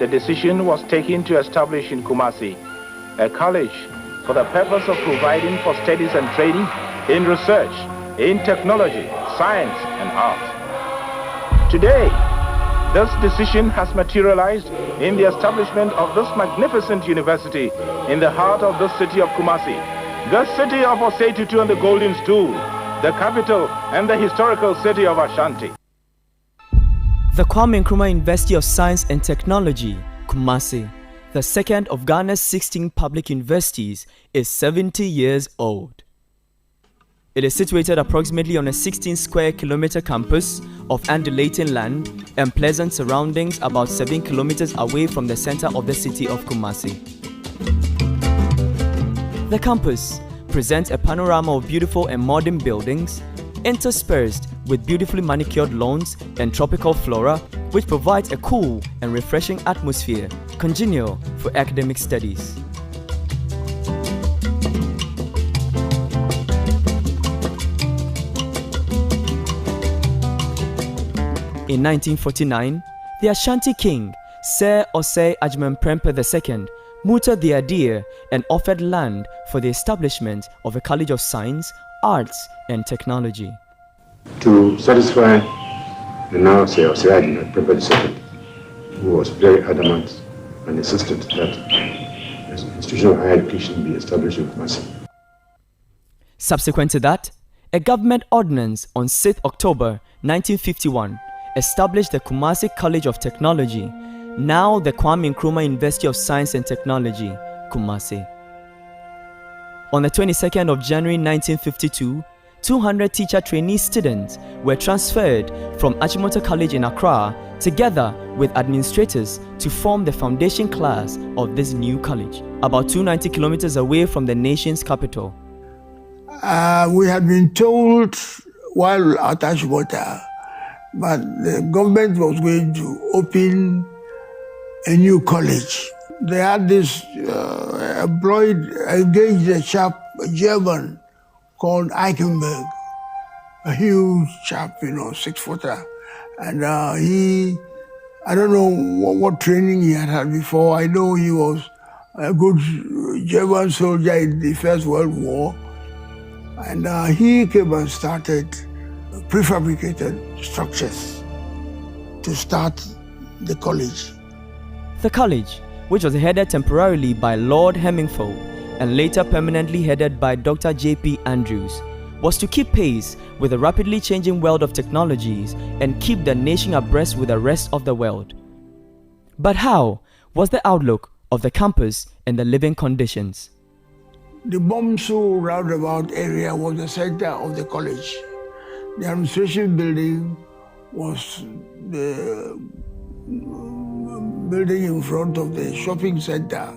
decision was taken to establish in Kumasi a college for the purpose of providing for studies and training in research, in technology, science, and art. Today, this decision has materialized in the establishment of this magnificent university in the heart of the city of Kumasi, the city of Osei Tutu and the Golden Stool, the capital and the historical city of Ashanti. The Kwame Nkrumah University of Science and Technology, Kumasi, the second of Ghana's 16 public universities, is 70 years old. It is situated approximately on a 16 square kilometer campus of undulating land and pleasant surroundings about 7 kilometers away from the center of the city of Kumasi. The campus presents a panorama of beautiful and modern buildings, interspersed with beautifully manicured lawns and tropical flora, which provides a cool and refreshing atmosphere congenial for academic studies. In 1949, the Ashanti king, Sir Osei Agyemangprempeh II, mooted the idea and offered land for the establishment of a college of science, arts, and technology. To satisfy the now Sir Osei Agyemangprempeh II, who was very adamant and insisted that an institution of higher education be established in Kumasi. Subsequent to that, a government ordinance on 6th October 1951 established the Kumasi College of Technology, now the Kwame Nkrumah University of Science and Technology, Kumasi. On the 22nd of January 1952, 200 teacher trainee students were transferred from Achimota College in Accra together with administrators to form the foundation class of this new college, about 290 kilometers away from the nation's capital. We had been told while at Achimota, but the government was going to open a new college. They had this engaged a chap, a German, called Eichenberg, a huge chap, 6-footer. And I don't know what training he had before. I know he was a good German soldier in the First World War. And he came and started prefabricated structures to start the college. The college, which was headed temporarily by Lord Hemmingford and later permanently headed by Dr. J.P. Andrews, was to keep pace with the rapidly changing world of technologies and keep the nation abreast with the rest of the world. But how was the outlook of the campus and the living conditions? The Bomso roundabout area was the center of the college. The administration building was the building in front of the shopping center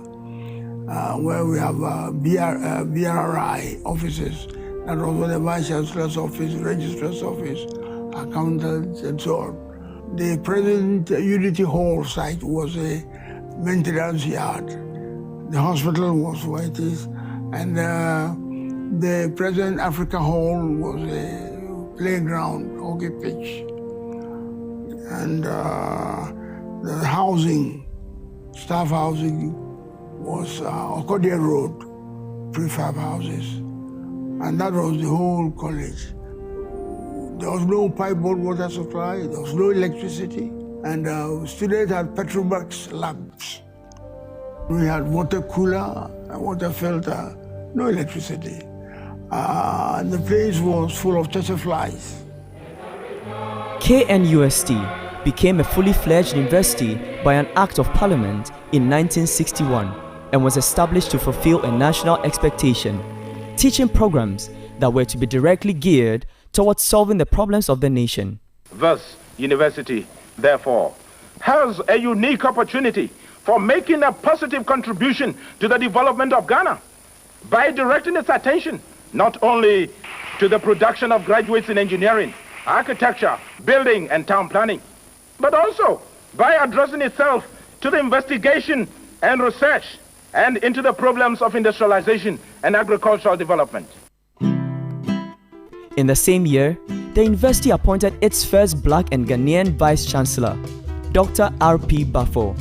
where we have BRI offices, and also the Vice Chancellor's office, Registrar's office, accountants, and so on. The present Unity Hall site was a maintenance yard. The hospital was where it is, and the present Africa Hall was a playground, hockey pitch. And the housing, staff housing, was Okodia Road, prefab houses. And that was the whole college. There was no pipe-borne water supply, there was no electricity, and students had Petromax lamps. We had water cooler, water filter, no electricity. And the place was full of flies. KNUST became a fully fledged university by an Act of Parliament in 1961 and was established to fulfill a national expectation, teaching programs that were to be directly geared towards solving the problems of the nation. This university, therefore, has a unique opportunity for making a positive contribution to the development of Ghana by directing its attention not only to the production of graduates in engineering, architecture, building, and town planning, but also by addressing itself to the investigation and research and into the problems of industrialization and agricultural development. In the same year, the university appointed its first black and Ghanaian vice-chancellor, Dr. R.P. Bafo.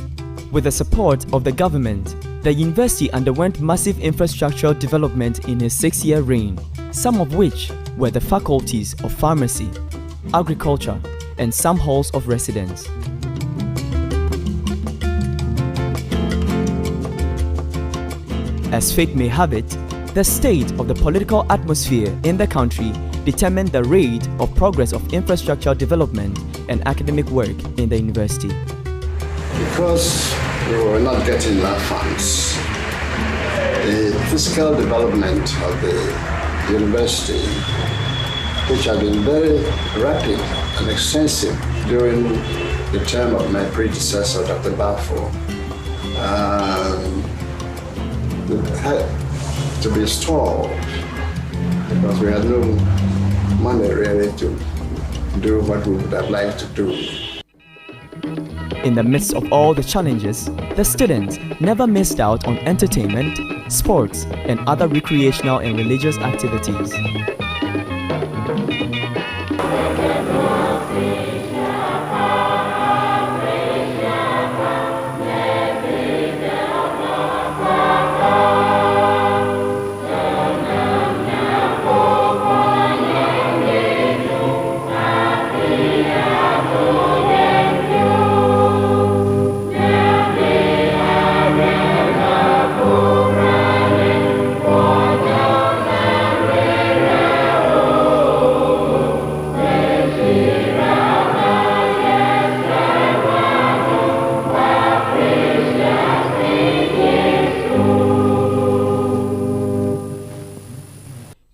With the support of the government, the university underwent massive infrastructural development in his 6-year reign, some of which were the faculties of pharmacy, agriculture, and some halls of residence. As fate may have it, the state of the political atmosphere in the country determined the rate of progress of infrastructure development and academic work in the university. Because we were not getting enough funds, the physical development of the university, which had been very rapid and extensive during the term of my predecessor, Dr. Bafo, had to be stalled because we had no money really to do what we would have liked to do. In the midst of all the challenges, the students never missed out on entertainment, sports, and other recreational and religious activities.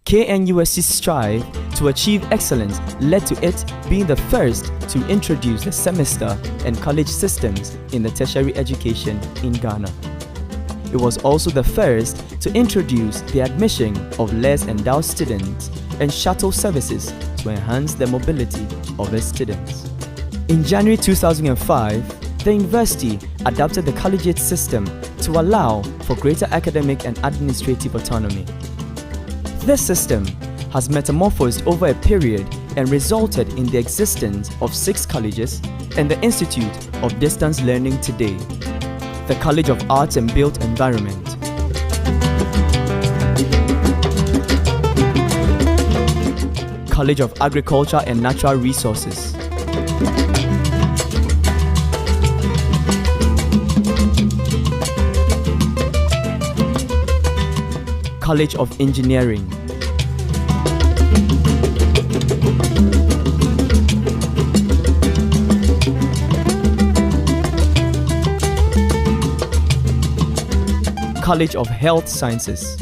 KNUST's strive to achieve excellence led to it being the first to introduce the semester and college systems in the tertiary education in Ghana. It was also the first to introduce the admission of less endowed students and shuttle services to enhance the mobility of its students. In January 2005, the university adopted the collegiate system to allow for greater academic and administrative autonomy. This system has metamorphosed over a period and resulted in the existence of 6 colleges and the Institute of Distance Learning today, the College of Arts and Built Environment, College of Agriculture and Natural Resources, College of Engineering, College of Health Sciences,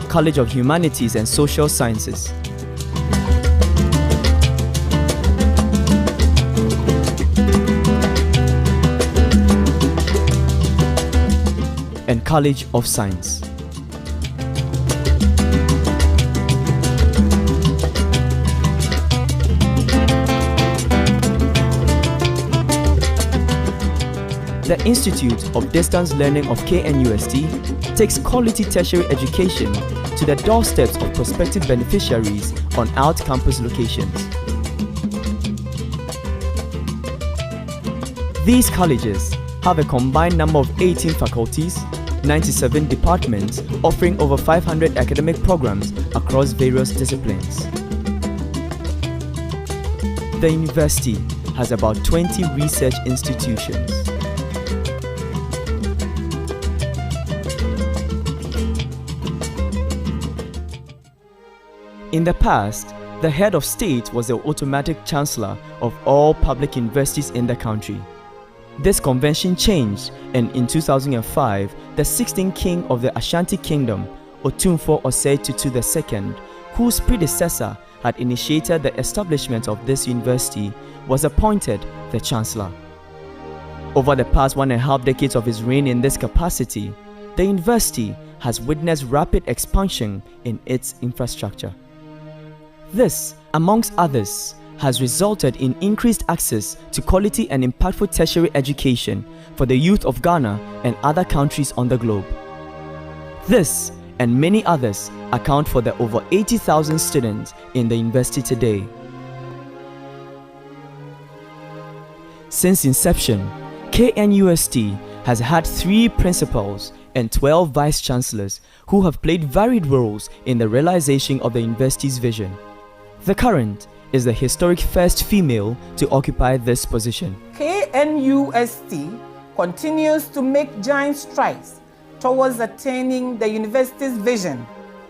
College of Humanities and Social Sciences, and College of Science. The Institute of Distance Learning of KNUST takes quality tertiary education to the doorsteps of prospective beneficiaries on out-campus locations. These colleges have a combined number of 18 faculties, 97 departments offering over 500 academic programs across various disciplines. The university has about 20 research institutions. In the past, the head of state was the automatic chancellor of all public universities in the country. This convention changed, and in 2005, the 16th king of the Ashanti Kingdom, Otumfuo Osei Tutu II, whose predecessor had initiated the establishment of this university, was appointed the chancellor. Over the past 1.5 decades of his reign in this capacity, the university has witnessed rapid expansion in its infrastructure. This, amongst others, has resulted in increased access to quality and impactful tertiary education for the youth of Ghana and other countries on the globe. This and many others account for the over 80,000 students in the university today. Since inception, KNUST has had 3 principals and 12 vice-chancellors who have played varied roles in the realization of the university's vision. The current is the historic first female to occupy this position. KNUST continues to make giant strides towards attaining the university's vision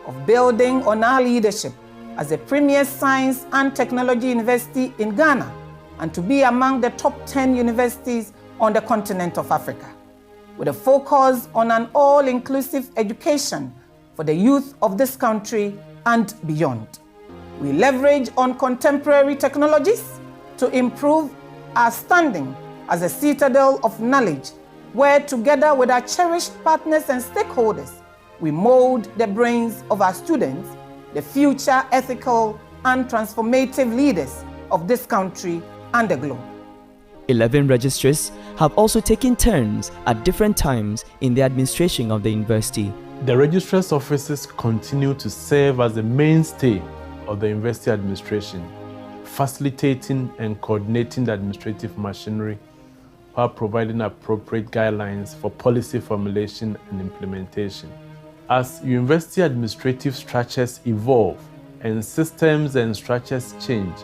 of building on our leadership as a premier science and technology university in Ghana and to be among the top 10 universities on the continent of Africa, with a focus on an all-inclusive education for the youth of this country and beyond. We leverage on contemporary technologies to improve our standing as a citadel of knowledge, where together with our cherished partners and stakeholders, we mold the brains of our students, the future ethical and transformative leaders of this country and the globe. 11 registrars have also taken turns at different times in the administration of the university. The registrar's offices continue to serve as the mainstay of the university administration, facilitating and coordinating the administrative machinery while providing appropriate guidelines for policy formulation and implementation. As university administrative structures evolve and systems and structures change,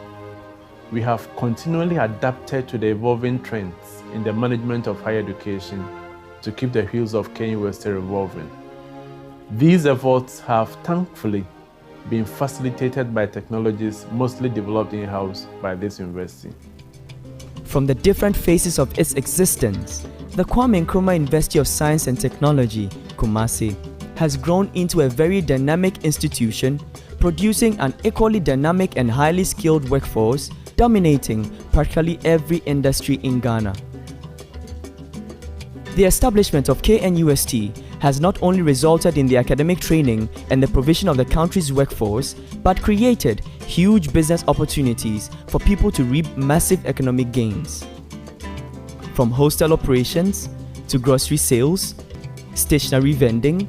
we have continually adapted to the evolving trends in the management of higher education to keep the wheels of KNUST revolving. These efforts have thankfully been facilitated by technologies mostly developed in-house by this university. From the different phases of its existence, the Kwame Nkrumah University of Science and Technology, Kumasi, has grown into a very dynamic institution, producing an equally dynamic and highly skilled workforce, dominating practically every industry in Ghana. The establishment of KNUST has not only resulted in the academic training and the provision of the country's workforce, but created huge business opportunities for people to reap massive economic gains. From hostel operations to grocery sales, stationery vending,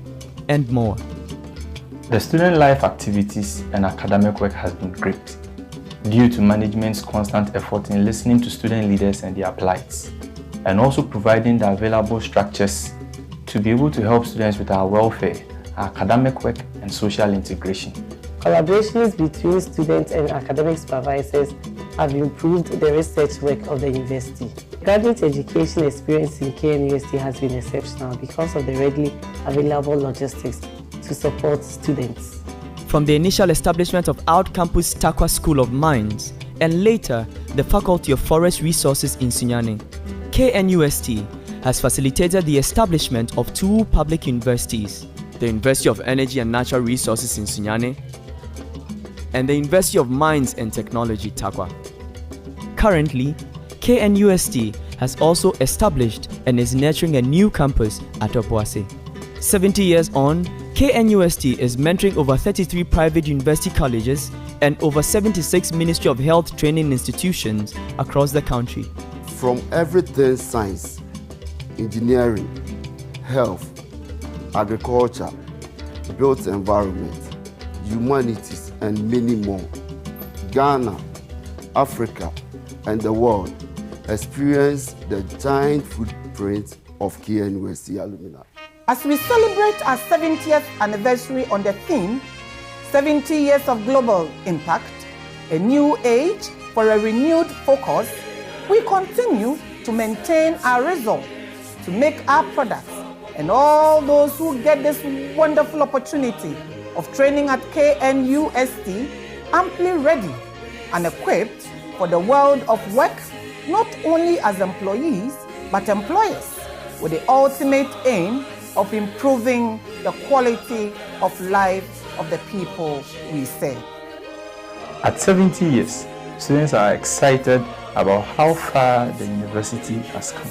and more. The student life activities and academic work has been great, due to management's constant effort in listening to student leaders and their plights, and also providing the available structures to be able to help students with our welfare, our academic work, and social integration. Collaborations between students and academic supervisors have improved the research work of the university. Graduate education experience in KNUST has been exceptional because of the readily available logistics to support students. From the initial establishment of out-campus Takwa School of Mines and later the Faculty of Forest Resources in Sunyani, KNUST has facilitated the establishment of 2 public universities, the University of Energy and Natural Resources in Sunyani and the University of Mines and Technology, Takwa. Currently, KNUST has also established and is nurturing a new campus at Obuasi. 70 years on, KNUST is mentoring over 33 private university colleges and over 76 Ministry of Health training institutions across the country. From everything science, engineering, health, agriculture, built environment, humanities, and many more, Ghana, Africa, and the world experience the giant footprint of KNUST alumni. As we celebrate our 70th anniversary on the theme, 70 years of global impact, a new age for a renewed focus, we continue to maintain our resolve to make our products and all those who get this wonderful opportunity of training at KNUST amply ready and equipped for the world of work, not only as employees, but employers, with the ultimate aim of improving the quality of life of the people we serve. At 70 years, students are excited about how far the university has come.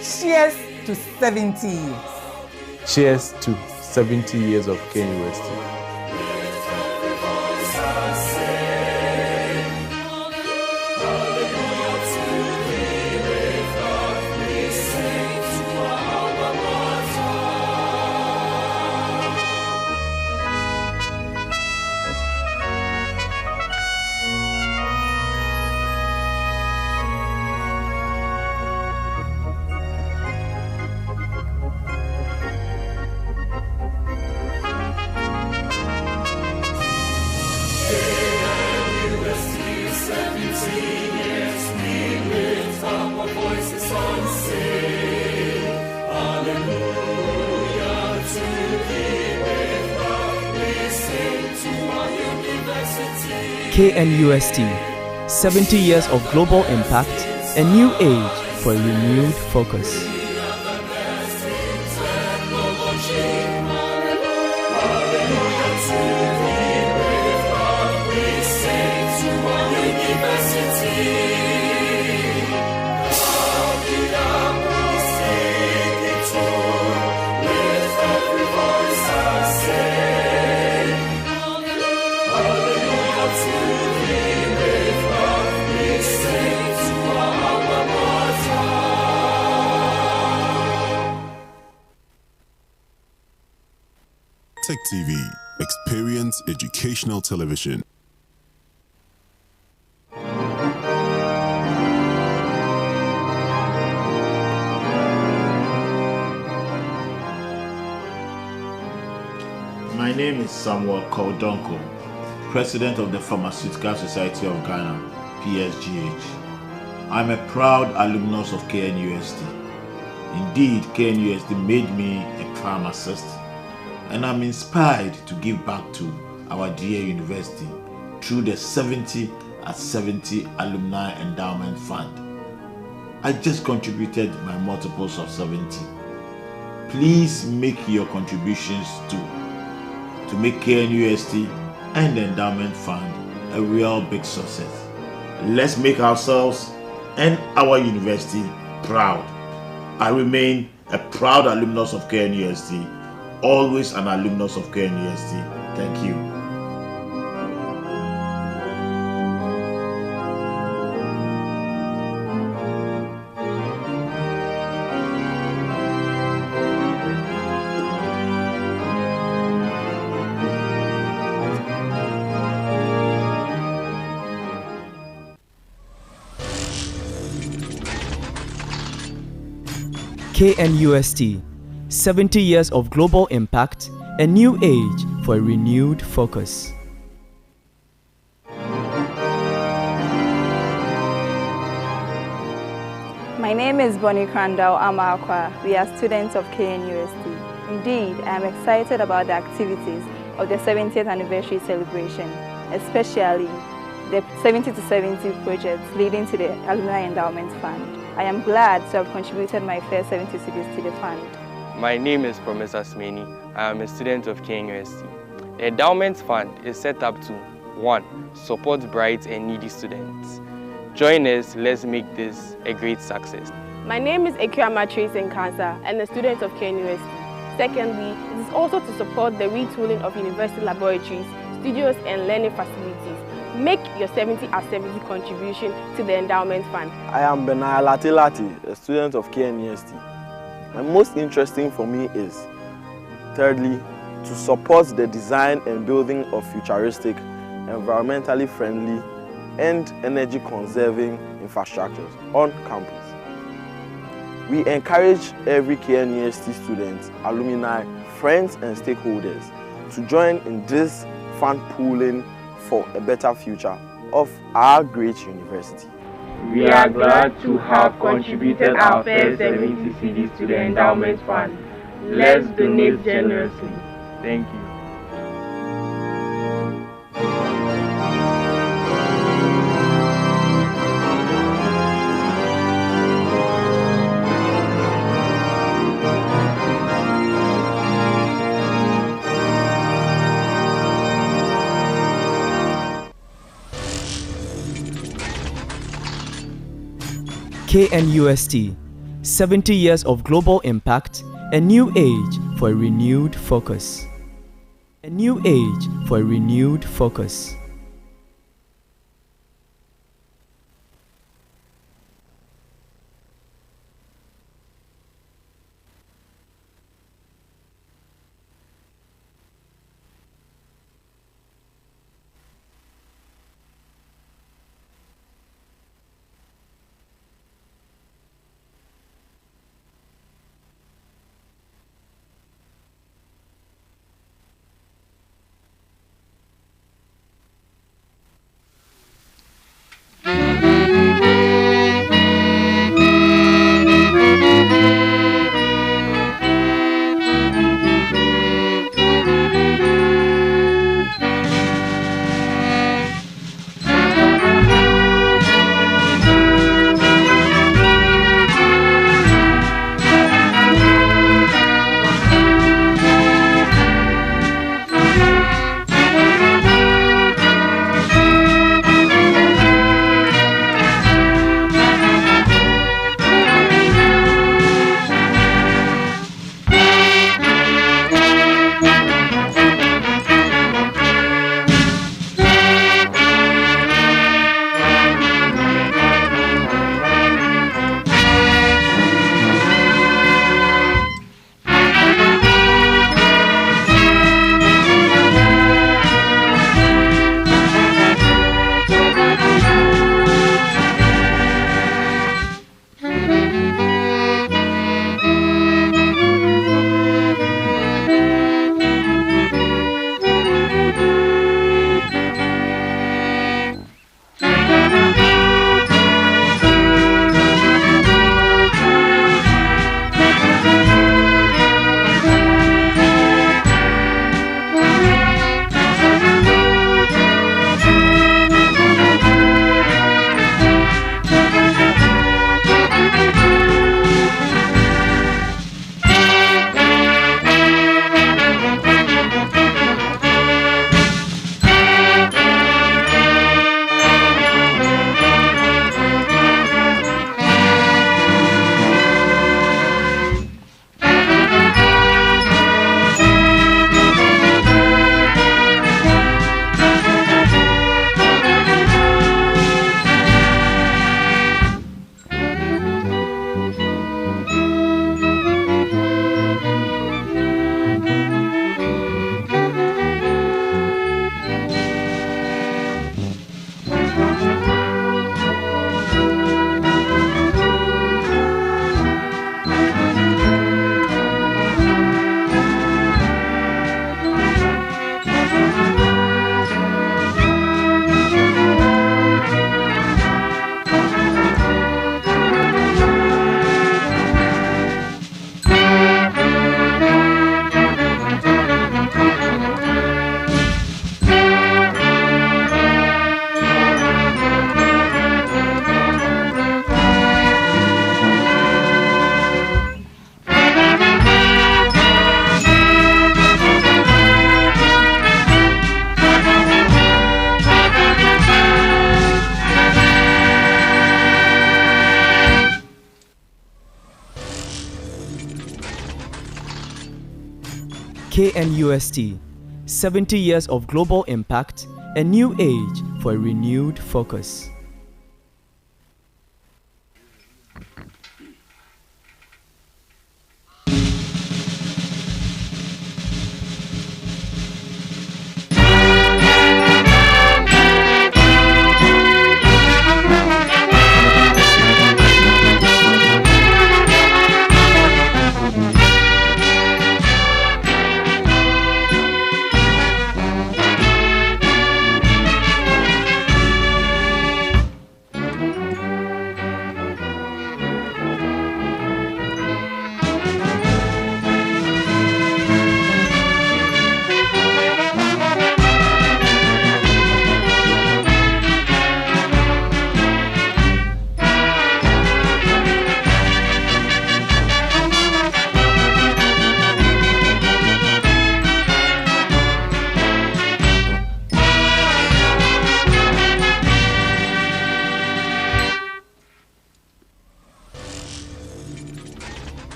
Cheers to 70 years. Cheers to 70 years of KNUST. KNUST, 70 years of global impact, a new age for a renewed focus. Tech TV. Experience educational television. My name is Samuel Koldonko, President of the Pharmaceutical Society of Ghana, PSGH. I'm a proud alumnus of KNUST. Indeed, KNUST made me a pharmacist, and I'm inspired to give back to our dear university through the 70 at 70 Alumni Endowment Fund. I just contributed my multiples of 70. Please make your contributions to make KNUST and the Endowment Fund a real big success. Let's make ourselves and our university proud. I remain a proud alumnus of KNUST, always an alumnus of KNUST. Thank you. KNUST, 70 years of global impact, a new age for a renewed focus. My name is Bonnie Crandall Amakwa. We are students of KNUST. Indeed, I am excited about the activities of the 70th anniversary celebration, especially the 70 to 70 projects leading to the Alumni Endowment Fund. I am glad to have contributed my first 70 cedis to the fund. My name is Professor Smeni. I am a student of KNUST. The Endowment Fund is set up to 1. Support bright and needy students. Join us, let's make this a great success. My name is Ekiama Trace Nkansa and a student of KNUST. Secondly, it is also to support the retooling of university laboratories, studios and learning facilities. Make your 70 at 70 contribution to the Endowment Fund. I am Benaya Lati, a student of KNUST. And most interesting for me is, thirdly, to support the design and building of futuristic, environmentally friendly, and energy conserving infrastructures on campus. We encourage every KNUST student, alumni, friends, and stakeholders to join in this fund pooling for a better future of our great university. We are glad to have contributed our first 70 cedis to the Endowment Fund. Let's donate generously. Thank you. KNUST, 70 years of global impact, a new age for a renewed focus. A new age for a renewed focus. KNUST, 70 years of global impact, a new age for a renewed focus.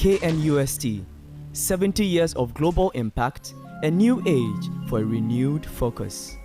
KNUST, 70 years of global impact, a new age for a renewed focus.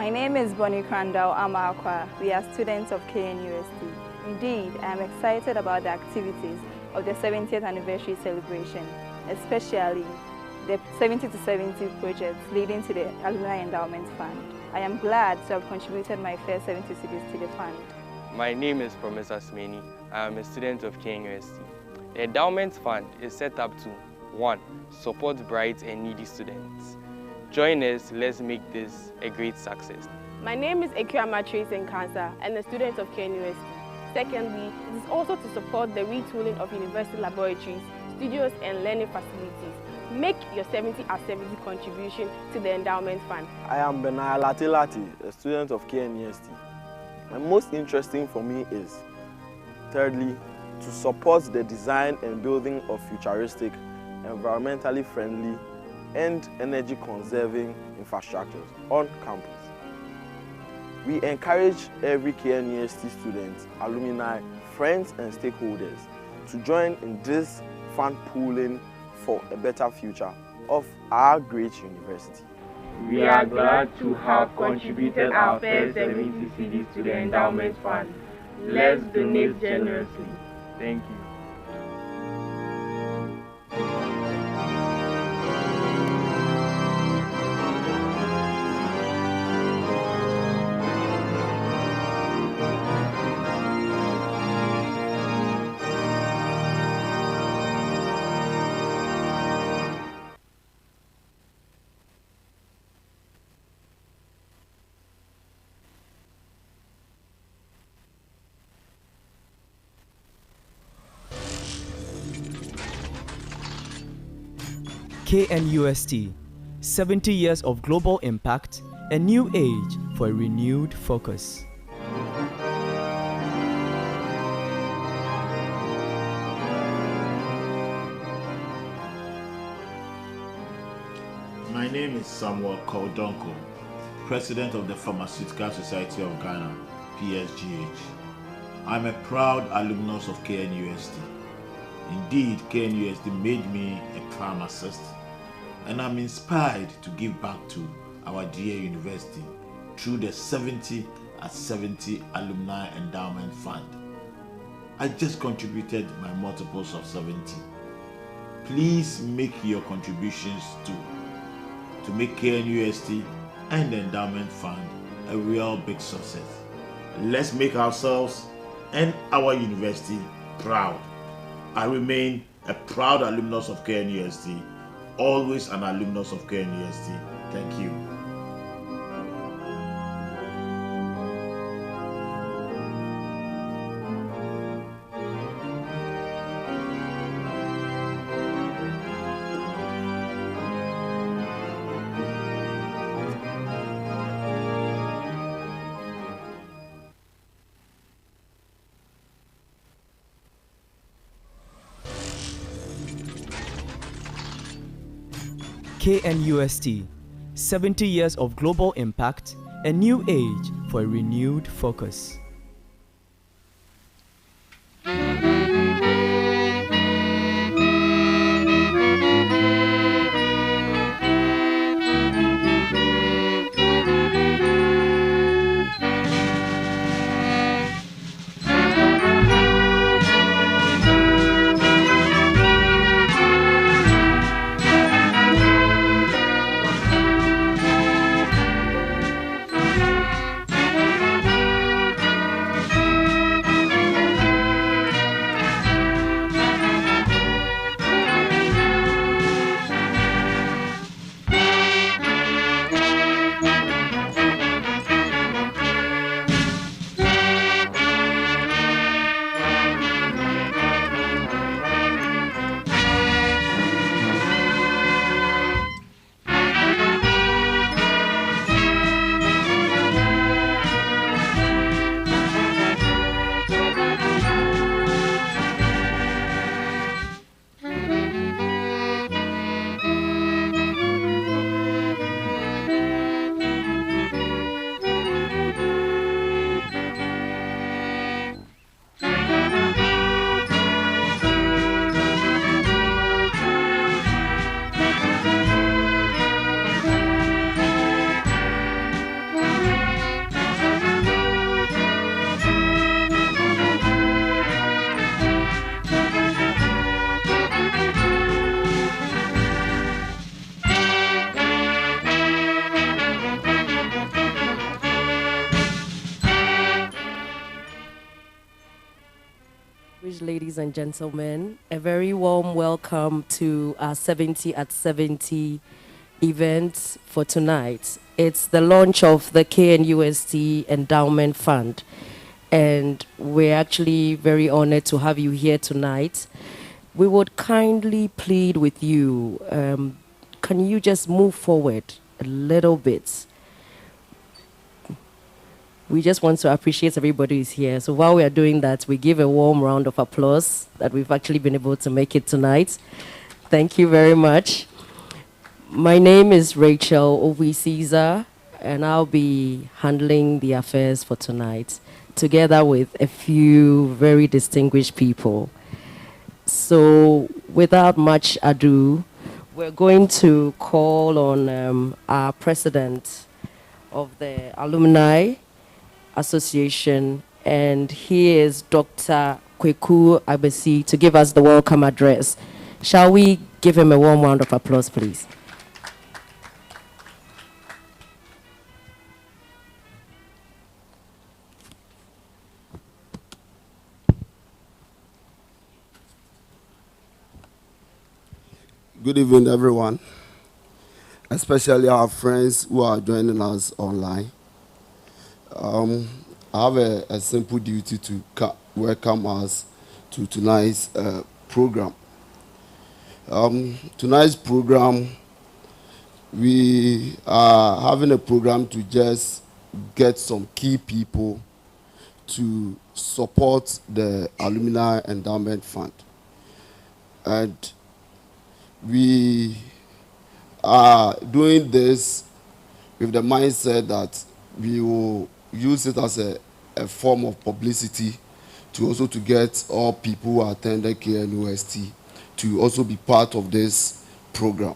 My name is Bonnie Crandall Amakwa. We are students of KNUST. Indeed, I am excited about the activities of the 70th anniversary celebration, especially the 70 to 70 projects leading to the Alumni Endowment Fund. I am glad to have contributed my first 70 cedis to the fund. My name is Professor Smeni. I am a student of KNUST. The Endowment Fund is set up to 1. Support bright and needy students. Join us, let's make this a great success. My name is Ekuyama Trace Nkansa and a student of KNUST. Secondly, it is also to support the retooling of university laboratories, studios and learning facilities. Make your 70 at 70 contribution to the endowment fund. I am Benaya Lati, a student of KNUST. And most interesting for me is, thirdly, to support the design and building of futuristic, environmentally friendly, and energy conserving infrastructures on campus. We encourage every KNUST student, alumni, friends, and stakeholders to join in this fund pooling for a better future of our great university. We are glad to have contributed our first 70 CDs to the endowment fund. Let's donate generously. Thank you. KNUST, 70 years of global impact, a new age for a renewed focus. My name is Samuel Kodonko, President of the Pharmaceutical Society of Ghana, PSGH. I'm a proud alumnus of KNUST. Indeed, KNUST made me a pharmacist, and I'm inspired to give back to our dear university through the 70 at 70 Alumni Endowment Fund. I just contributed my multiples of 70. Please make your contributions too, to make KNUST and the Endowment Fund a real big success. Let's make ourselves and our university proud. I remain a proud alumnus of KNUST, always an alumnus of KNUST. Thank you. KNUST, 70 years of global impact, a new age for a renewed focus. Ladies and gentlemen, a very warm welcome to our 70 at 70 event for tonight. It's the launch of the KNUST Endowment Fund. And we're actually very honored to have you here tonight. We would kindly plead with you, can you just move forward a little bit? We just want to appreciate everybody who's here. So while we are doing that, we give a warm round of applause that we've actually been able to make it tonight. Thank you very much. My name is Rachel Ovi Caesar, and I'll be handling the affairs for tonight, together with a few very distinguished people. So without much ado, we're going to call on our president of the Alumni Association, and he is Dr. Kweku Abesi, to give us the welcome address. Shall we give him a warm round of applause, please? Good evening, everyone, especially our friends who are joining us online. I have a simple duty to welcome us to tonight's program. Tonight's program, we are having a program to just get some key people to support the Alumni Endowment Fund. And we are doing this with the mindset that we will use it as a form of publicity to also to get all people who attended KNUST to also be part of this program.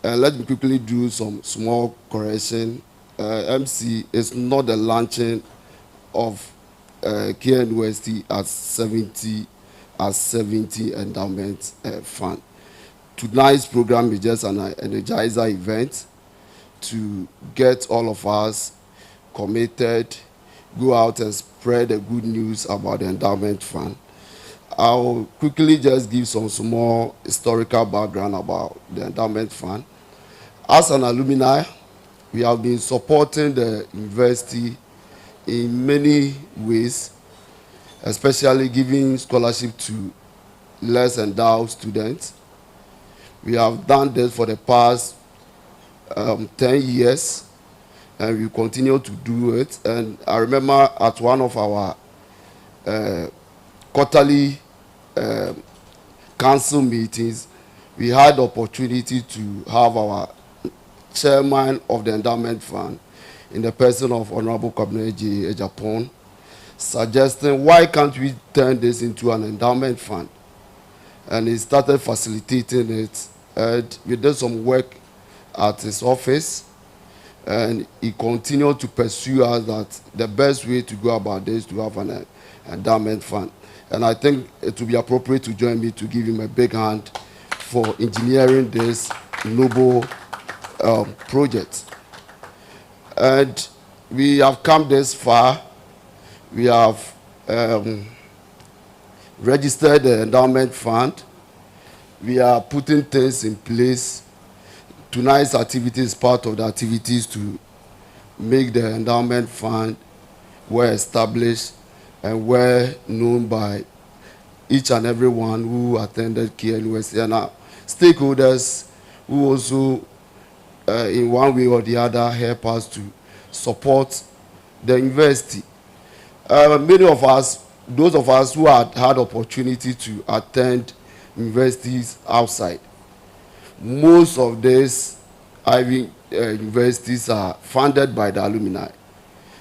Let me quickly do some small correction. MC is not the launching of KNUST as 70 endowment fund. Tonight's program is just an Energizer event to get all of us committed, go out and spread the good news about the endowment fund. I'll quickly just give some small historical background about the endowment fund. As an alumni, we have been supporting the university in many ways, especially giving scholarship to less endowed students. We have done this for the past 10 years, and we continue to do it. And I remember at one of our quarterly council meetings, we had the opportunity to have our chairman of the endowment fund, in the person of Honorable Kwabena Japan, suggesting why can't we turn this into an endowment fund? And he started facilitating it, and we did some work at his office, and he continued to pursue us that the best way to go about this is to have an endowment fund. And I think it would be appropriate to join me to give him a big hand for engineering this noble project. And we have come this far. We have registered the endowment fund. We are putting things in place. Tonight's activity is part of the activities to make the endowment fund well established and well known by each and everyone who attended KNUST, and our stakeholders who also, in one way or the other, help us to support the university. Many of us, those of us who had opportunity to attend universities outside, most of these Ivy universities are funded by the alumni.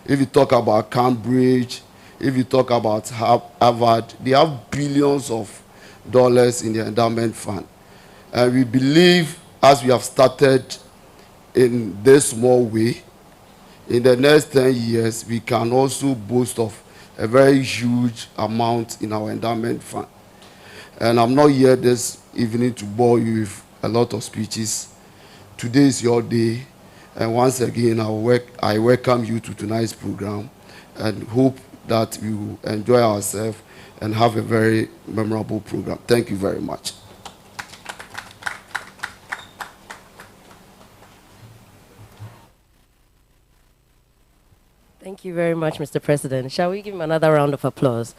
If you talk about Cambridge, if you talk about Harvard, they have billions of dollars in the endowment fund. And we believe, as we have started in this small way, in the next 10 years, we can also boast of a very huge amount in our endowment fund. And I'm not here this evening to bore you with a lot of speeches. Today is your day. And once again, I welcome you to tonight's program and hope that we will enjoy ourselves and have a very memorable program. Thank you very much. Thank you very much, Mr. President. Shall we give him another round of applause?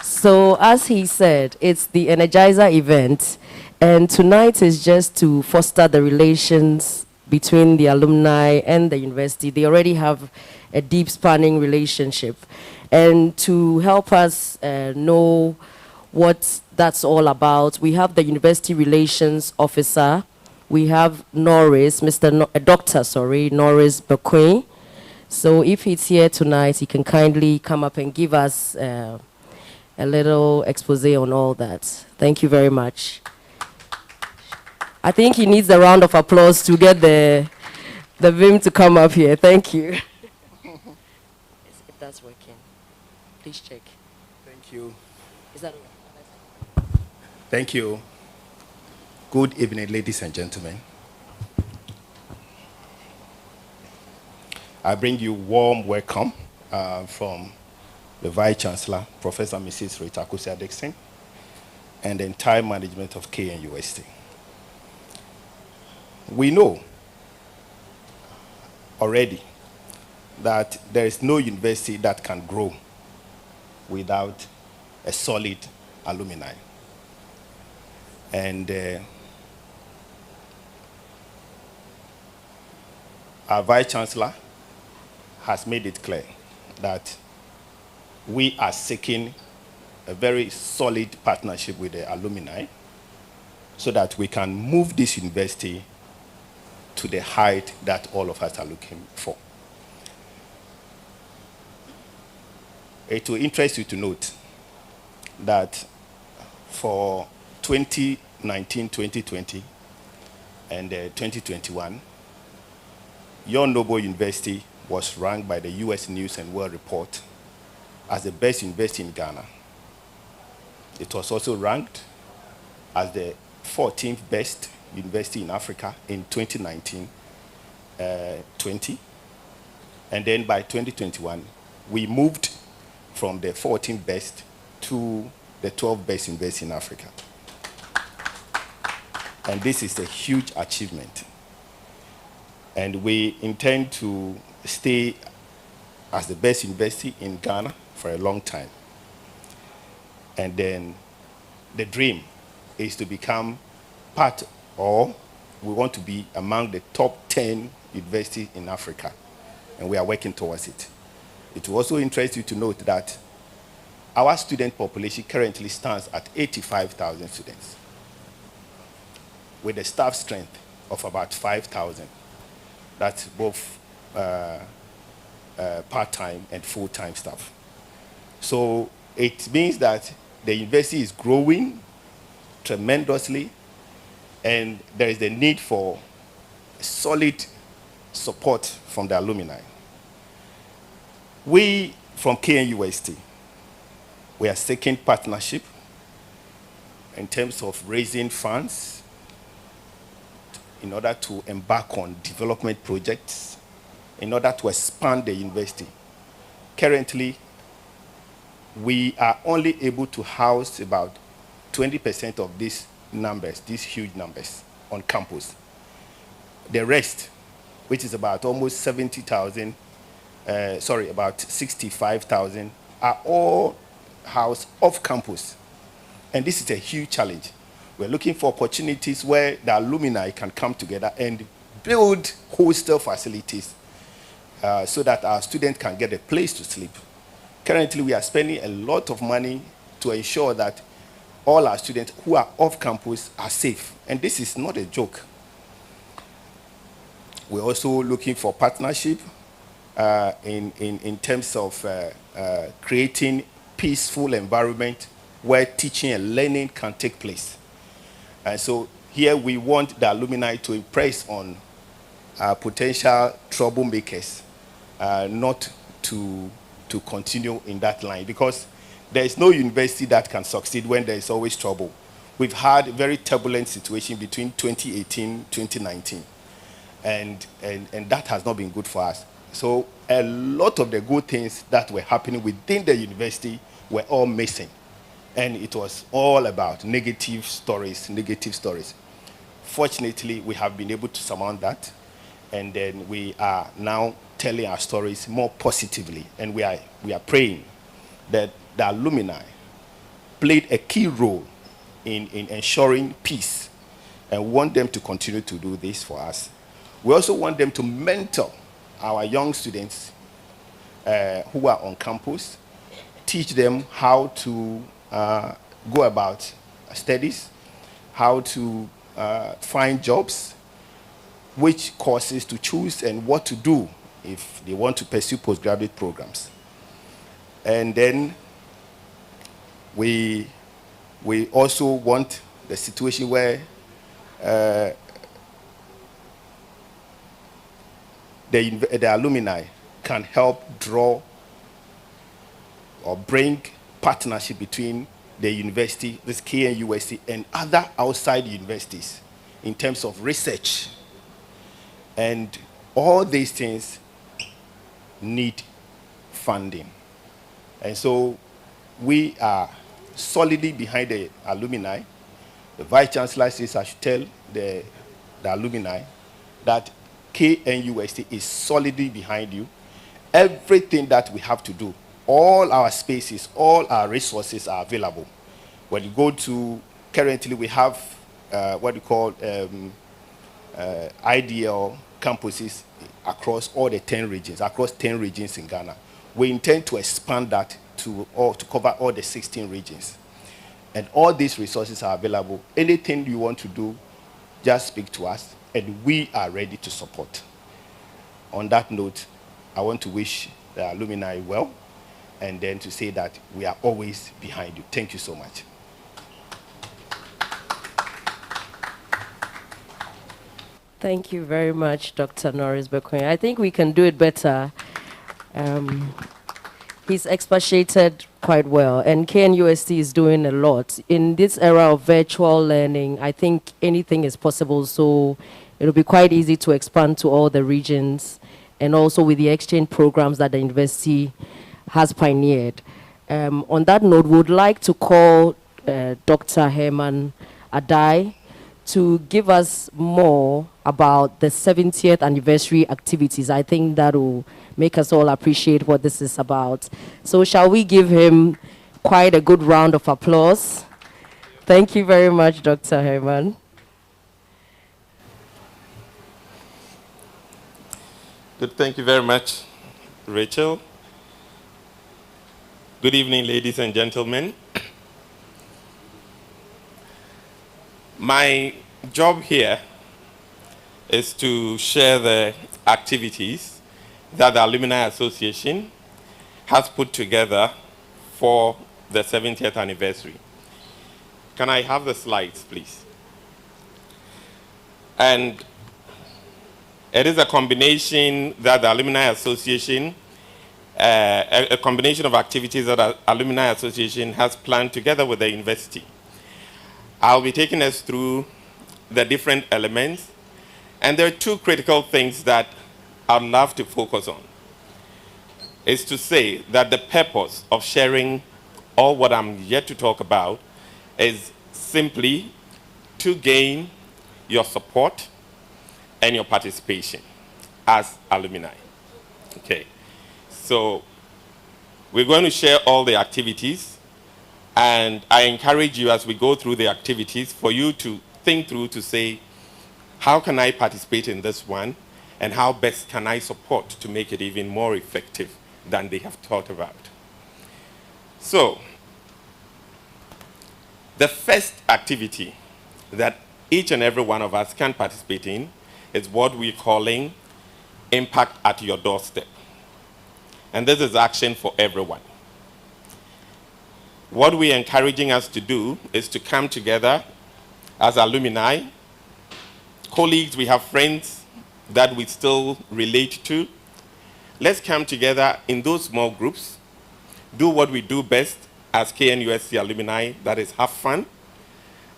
So, as he said, it's the Energizer event, and tonight is just to foster the relations between the alumni and the university. They already have a deep spanning relationship. And to help us know what that's all about, we have the University Relations Officer. We have Norris, Dr. Norris Bequin. So if he's here tonight, he can kindly come up and give us a little expose on all that. Thank you very much. I think he needs a round of applause to get the Vim to come up here. Thank you. If that's working, please check. Thank you. Is that okay? Thank you. Good evening, ladies and gentlemen. I bring you warm welcome from the Vice Chancellor, Professor Mrs. Rita Kusia-Dixon, and the entire management of KNUST. We know already that there is no university that can grow without a solid alumni. And our Vice Chancellor has made it clear that we are seeking a very solid partnership with the alumni so that we can move this university to the height that all of us are looking for. It will interest you to note that for 2019, 2020, and 2021, Your Noble University was ranked by the US News and World Report as the best university in Ghana. It was also ranked as the 14th best university in Africa in 2019-20. And then by 2021, we moved from the 14th best to the 12th best university in Africa. And this is a huge achievement. And we intend to stay as the best university in Ghana for a long time. And then the dream is to become part, or we want to be among the top 10 universities in Africa. And we are working towards it. It will also interest you to note that our student population currently stands at 85,000 students, with a staff strength of about 5,000. That's both part-time and full-time staff. So it means that the university is growing tremendously, and there is the need for solid support from the alumni. We, from KNUST, we are seeking partnership in terms of raising funds in order to embark on development projects, in order to expand the university. Currently, we are only able to house about 20% of these numbers, these huge numbers, on campus. The rest, which is about almost 70,000, about 65,000, are all housed off campus. And this is a huge challenge. We're looking for opportunities where the alumni can come together and build hostel facilities so that our students can get a place to sleep. Currently, we are spending a lot of money to ensure that all our students who are off campus are safe. And this is not a joke. We're also looking for partnership in terms of creating peaceful environment where teaching and learning can take place. And so here we want the alumni to impress on potential troublemakers, not to continue in that line, because there is no university that can succeed when there is always trouble. We've had a very turbulent situation between 2018 2019, and that has not been good for us. So a lot of the good things that were happening within the university were all missing. And it was all about negative stories. Fortunately, we have been able to surmount that. And then we are now telling our stories more positively. And we are praying that the alumni played a key role in ensuring peace, and want them to continue to do this for us. We also want them to mentor our young students who are on campus, teach them how to go about studies, how to find jobs, which courses to choose, and what to do if they want to pursue postgraduate programs. And then we also want the situation where the alumni can help draw or bring partnership between the university, this KNUST, and other outside universities in terms of research. And all these things need funding. And so we are solidly behind the alumni. The Vice Chancellor says I should tell the alumni that KNUST is solidly behind you. Everything that we have to do, all our spaces, all our resources are available. When you go to, currently we have what we call ideal campuses across all the 10 regions, across 10 regions in Ghana. We intend to expand that to cover all the 16 regions. And all these resources are available. Anything you want to do, just speak to us, and we are ready to support. On that note, I want to wish the alumni well, and then to say that we are always behind you. Thank you so much. Thank you very much, Dr. Norris Bekoe. I think we can do it better. He's expatiated quite well, and KNUST is doing a lot. In this era of virtual learning, I think anything is possible, so it'll be quite easy to expand to all the regions, and also with the exchange programs that the university has pioneered. On that note, we would like to call Dr. Herman Adai to give us more about the 70th anniversary activities. I think that will make us all appreciate what this is about. So shall we give him quite a good round of applause? Thank you very much, Dr. Herman. Good, thank you very much, Rachel. Good evening, ladies and gentlemen. My job here is to share the activities that the Alumni Association has put together for the 70th anniversary. Can I have the slides, please? And it is a combination that the Alumni Association, a combination of activities that the Alumni Association has planned together with the university. I'll be taking us through the different elements, and there are two critical things that I'd love to focus on. Is to say that the purpose of sharing all what I'm yet to talk about is simply to gain your support and your participation as alumni. Okay, so we're going to share all the activities, and I encourage you as we go through the activities for you to think through to say, how can I participate in this one, and how best can I support to make it even more effective than they have thought about. So, the first activity that each and every one of us can participate in is what we're calling Impact at Your Doorstep. And this is action for everyone. What we're encouraging us to do is to come together as alumni, colleagues, we have friends that we still relate to. Let's come together in those small groups, do what we do best as KNUST alumni, that is have fun.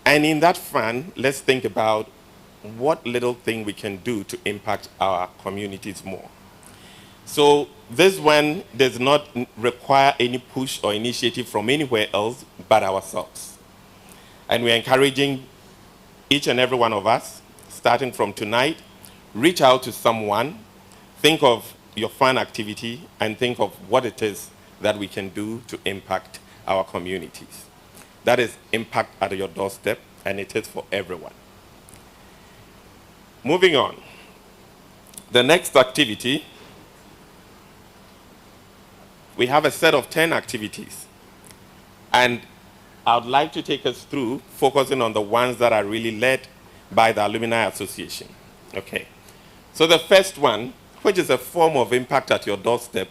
And in that fun, let's think about what little thing we can do to impact our communities more. So this one does not require any push or initiative from anywhere else but ourselves. And we're encouraging each and every one of us, starting from tonight, reach out to someone, think of your fun activity and think of what it is that we can do to impact our communities. That is impact at your doorstep, and it is for everyone. Moving on. The next activity, we have a set of 10 activities. And I would like to take us through, focusing on the ones that are really led by the Alumni Association. Okay. So the first one, which is a form of impact at your doorstep,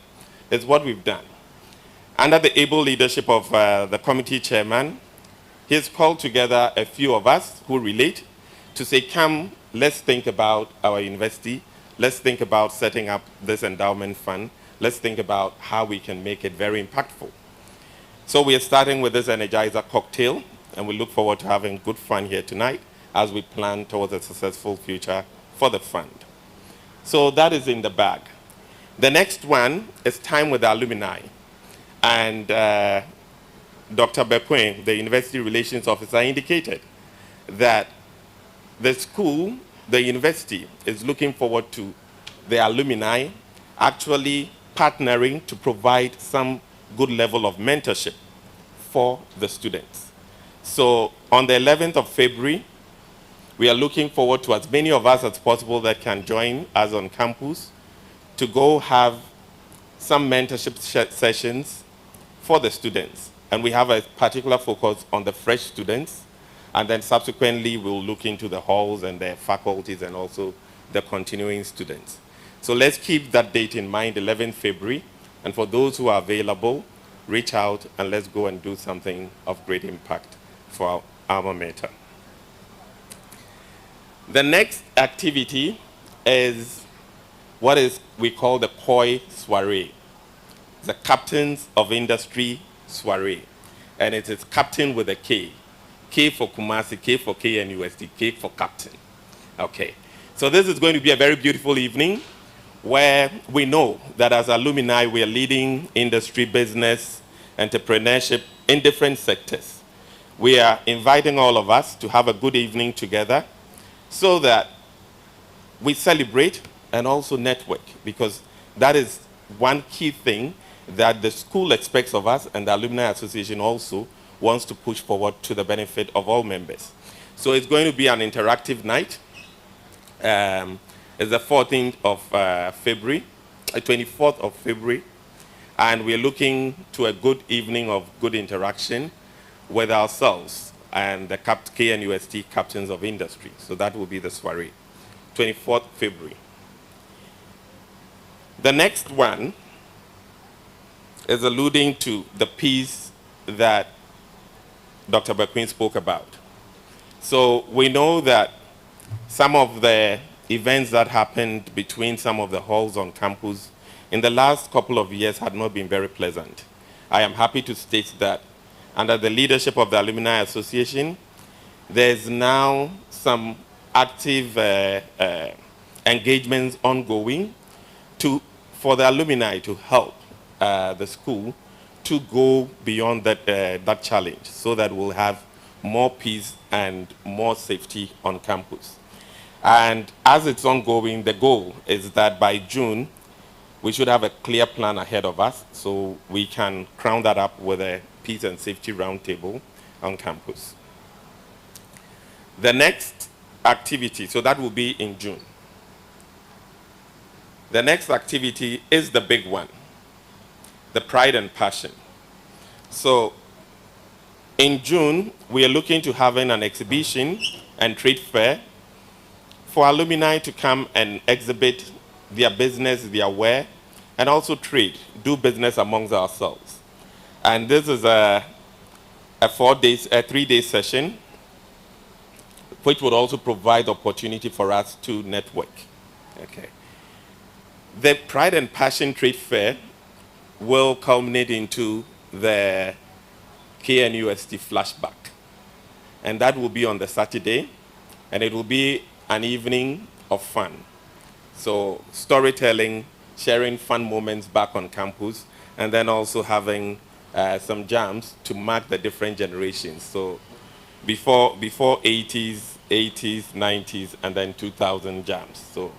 is what we've done. Under the able leadership of the committee chairman, he's called together a few of us who relate to say, come, let's think about our university. Let's think about setting up this endowment fund. Let's think about how we can make it very impactful. So we are starting with this Energizer cocktail, and we look forward to having good fun here tonight as we plan towards a successful future for the fund. So that is in the bag. The next one is time with the alumni. And Dr. Bekwin, the University Relations Officer, indicated that the school, the university, is looking forward to the alumni actually partnering to provide some good level of mentorship for the students. So on the 11th of February, we are looking forward to as many of us as possible that can join us on campus to go have some mentorship sessions for the students. And we have a particular focus on the fresh students, and then subsequently we'll look into the halls and the faculties and also the continuing students. So let's keep that date in mind, 11th February, and for those who are available, reach out and let's go and do something of great impact for our alma mater. The next activity is what we call the KOI soiree, the Captains of Industry soiree. And it is captain with a K. K for Kumasi, K for KNUST, K for captain. Okay. So this is going to be a very beautiful evening where we know that as alumni, we are leading industry, business, entrepreneurship in different sectors. We are inviting all of us to have a good evening together so that we celebrate and also network, because that is one key thing that the school expects of us, and the Alumni Association also wants to push forward to the benefit of all members. So it's going to be an interactive night. It's the 14th of February, 24th of February, and we're looking to a good evening of good interaction with ourselves and the KNUST Captains of Industry. So that will be the soiree, 24th February. The next one is alluding to the piece that Dr. Bekwin spoke about. So we know that some of the events that happened between some of the halls on campus in the last couple of years had not been very pleasant. I am happy to state that under the leadership of the Alumni Association, there's now some active engagements ongoing for the alumni to help the school to go beyond that challenge so that we'll have more peace and more safety on campus. And as it's ongoing, the goal is that by June, we should have a clear plan ahead of us so we can crown that up with a peace and safety roundtable on campus. The next activity, so that will be in June. The next activity is the big one, the Pride and Passion. So in June, we are looking to having an exhibition and trade fair for alumni to come and exhibit their business, their wear, and also trade, do business amongst ourselves. And this is a 3-day session, which would also provide opportunity for us to network. Okay. The Pride and Passion Trade Fair will culminate into the KNUST flashback. And that will be on the Saturday, and it will be an evening of fun. So storytelling, sharing fun moments back on campus, and then also having some jams to mark the different generations. So before 80s, 90s, and then 2000 jams. So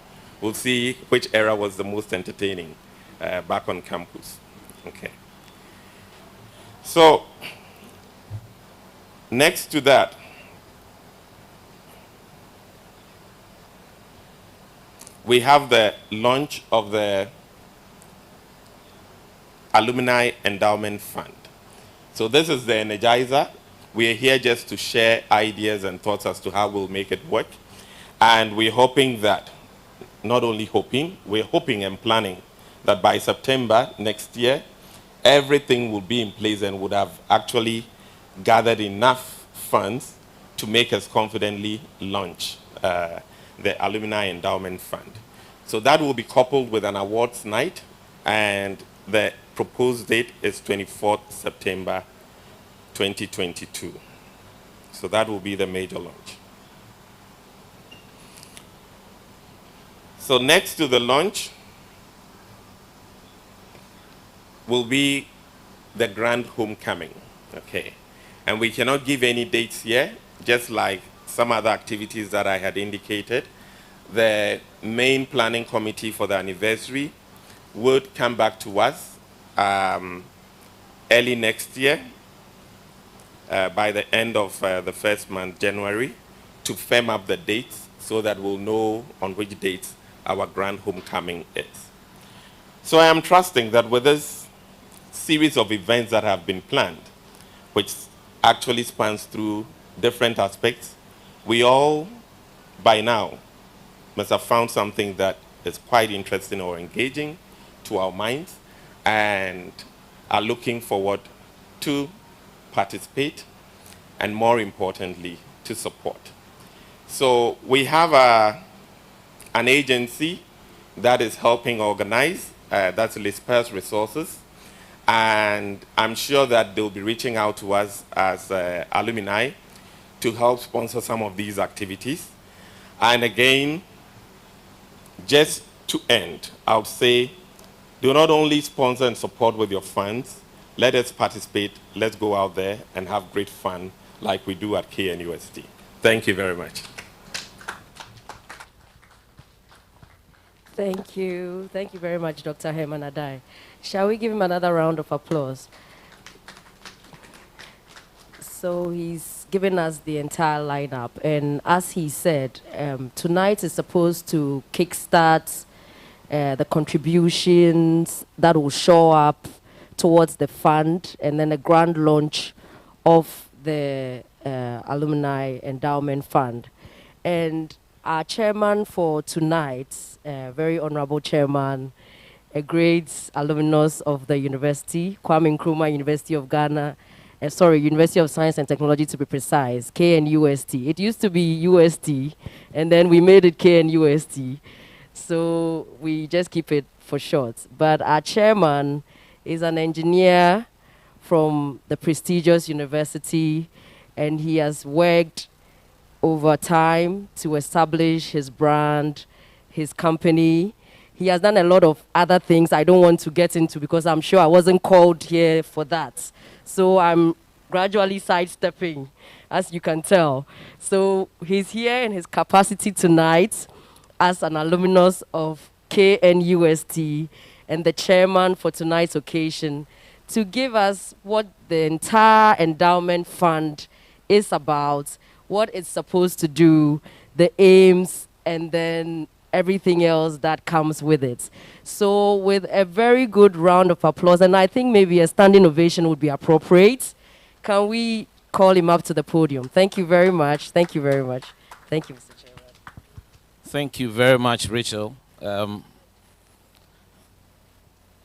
we'll see which era was the most entertaining back on campus. Okay. So, next to that, we have the launch of the Alumni Endowment Fund. So this is the Energizer. We are here just to share ideas and thoughts as to how we'll make it work. And we're hoping that, not only hoping, we're hoping and planning that by September next year, everything will be in place and would have actually gathered enough funds to make us confidently launch the Alumni Endowment Fund. So that will be coupled with an awards night, and the proposed date is 24th September 2022. So that will be the major launch. So next to the launch will be the grand homecoming, okay? And we cannot give any dates here, just like some other activities that I had indicated. The main planning committee for the anniversary would come back to us early next year, by the end of the first month, January, to firm up the dates so that we'll know on which dates our grand homecoming is. So I am trusting that with this series of events that have been planned, which actually spans through different aspects, we all, by now, must have found something that is quite interesting or engaging to our minds and are looking forward to participate and, more importantly, to support. So we have an agency that is helping organize, that's Lisper's Resources, and I'm sure that they'll be reaching out to us as alumni to help sponsor some of these activities. And again, just to end, I would say, do not only sponsor and support with your funds, let us participate, let's go out there and have great fun like we do at KNUST. Thank you very much. Thank you. Thank you very much, Dr. Herman Adai. Shall we give him another round of applause? So he's given us the entire lineup. And as he said, tonight is supposed to kickstart the contributions that will show up towards the fund, and then a grand launch of the Alumni Endowment Fund. And our chairman for tonight, very honorable chairman, a great alumnus of the university, Kwame Nkrumah University of Ghana, University of Science and Technology to be precise, KNUST. It used to be UST, and then we made it KNUST. So we just keep it for short. But our chairman is an engineer from the prestigious university, and he has worked over time to establish his brand, his company. He has done a lot of other things I don't want to get into because I'm sure I wasn't called here for that. So I'm gradually sidestepping, as you can tell. So he's here in his capacity tonight as an alumnus of KNUST and the chairman for tonight's occasion to give us what the entire endowment fund is about, what it's supposed to do, the aims, and then everything else that comes with it. So with a very good round of applause, and I think maybe a standing ovation would be appropriate, can we call him up to the podium? Thank you very much. Thank you very much. Thank you, Mr. Chairman. Thank you very much, Rachel.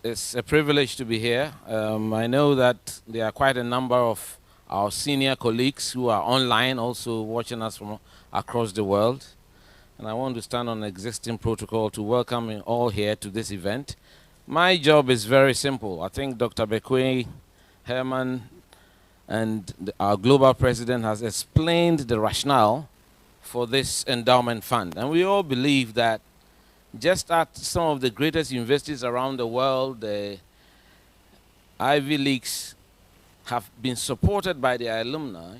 It's a privilege to be here. I know that there are quite a number of our senior colleagues who are online also watching us from across the world. And I want to stand on existing protocol to welcome you all here to this event. My job is very simple. I think Dr. Bekwe, Herman, and our global president has explained the rationale for this endowment fund. And we all believe that just at some of the greatest universities around the world, the Ivy Leagues have been supported by their alumni.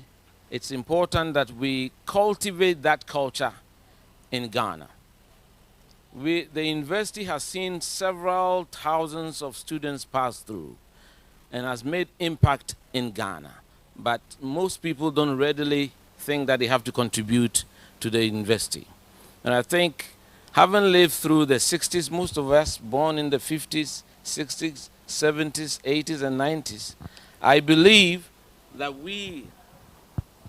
It's important that we cultivate that culture in Ghana. The university has seen several thousands of students pass through and has made impact in Ghana. But most people don't readily think that they have to contribute to the university. And I think, having lived through the 60s, most of us born in the 50s, 60s, 70s, 80s, and 90s, I believe that we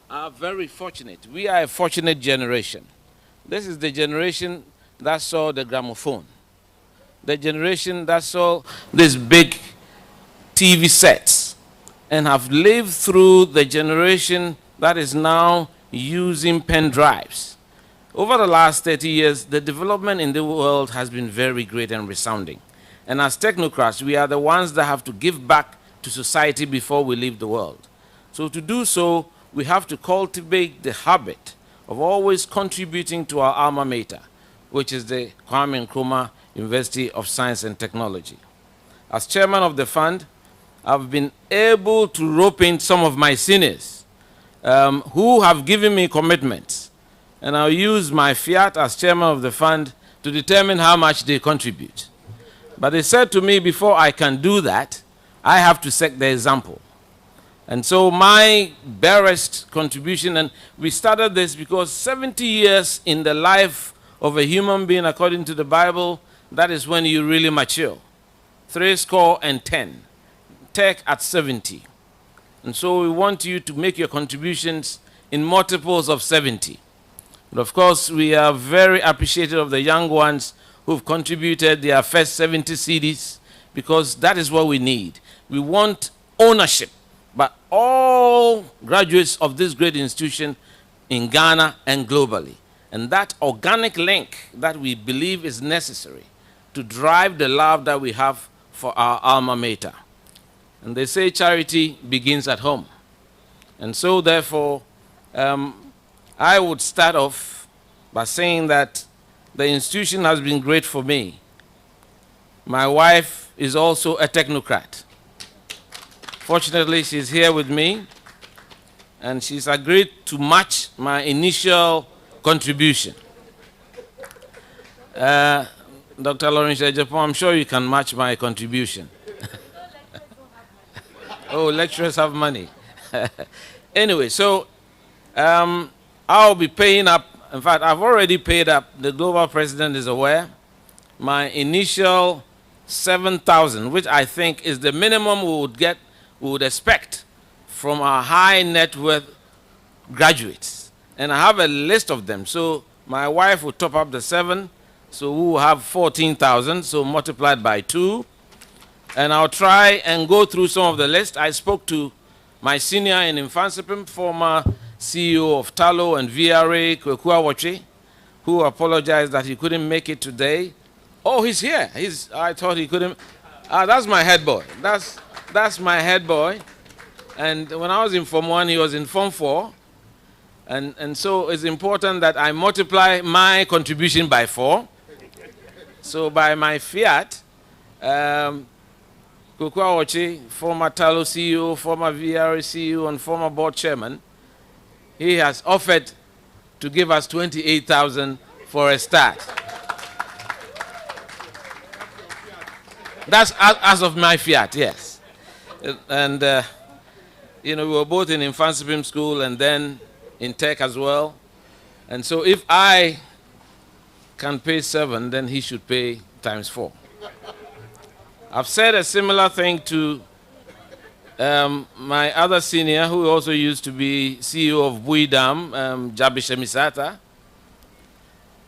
are very fortunate. We are a fortunate generation. This is the generation that saw the gramophone, the generation that saw these big TV sets, and have lived through the generation that is now using pen drives. Over the last 30 years, the development in the world has been very great and resounding. And as technocrats, we are the ones that have to give back to society before we leave the world. So to do so, we have to cultivate the habit of always contributing to our alma mater, which is the Kwame Nkrumah University of Science and Technology. As chairman of the fund, I've been able to rope in some of my seniors who have given me commitments. And I'll use my fiat as chairman of the fund to determine how much they contribute. But they said to me, before I can do that, I have to set the example. And so my barest contribution, and we started this because 70 years in the life of a human being, according to the Bible, that is when you really mature. 70, TEK at 70. And so we want you to make your contributions in multiples of 70. But of course, we are very appreciative of the young ones who've contributed their first 70 CDs, because that is what we need. We want ownership by all graduates of this great institution in Ghana and globally. And that organic link that we believe is necessary to drive the love that we have for our alma mater. And they say charity begins at home. And so therefore, I would start off by saying that the institution has been great for me. My wife is also a technocrat. Fortunately, she's here with me, and she's agreed to match my initial contribution. Dr. Lawrence Ejapon, I'm sure you can match my contribution. Oh, lecturers have money. Anyway, so I'll be paying up. In fact, I've already paid up. The global president is aware. My initial 7,000, which I think is the minimum we would expect from our high net worth graduates. And I have a list of them. So my wife will top up the 7. So we will have 14,000. So multiplied by 2. And I'll try and go through some of the list. I spoke to my senior in Infansipim, former CEO of Talo and VRA, Kwekua Wache, who apologized that he couldn't make it today. Oh, he's here. I thought he couldn't. That's my head boy. That's my head boy. And when I was in Form 1, he was in Form 4. And so it's important that I multiply my contribution by 4. So by my fiat, Kwekua Wache, former Talo CEO, former VRA CEO, and former board chairman, he has offered to give us 28,000 for a start. That's as of my fiat, yes. And, you know, we were both in Infansipim school and then in TEK as well. And so if I can pay 7, then he should pay times 4. I've said a similar thing to my other senior, who also used to be CEO of Buidam, Jabisha Misata.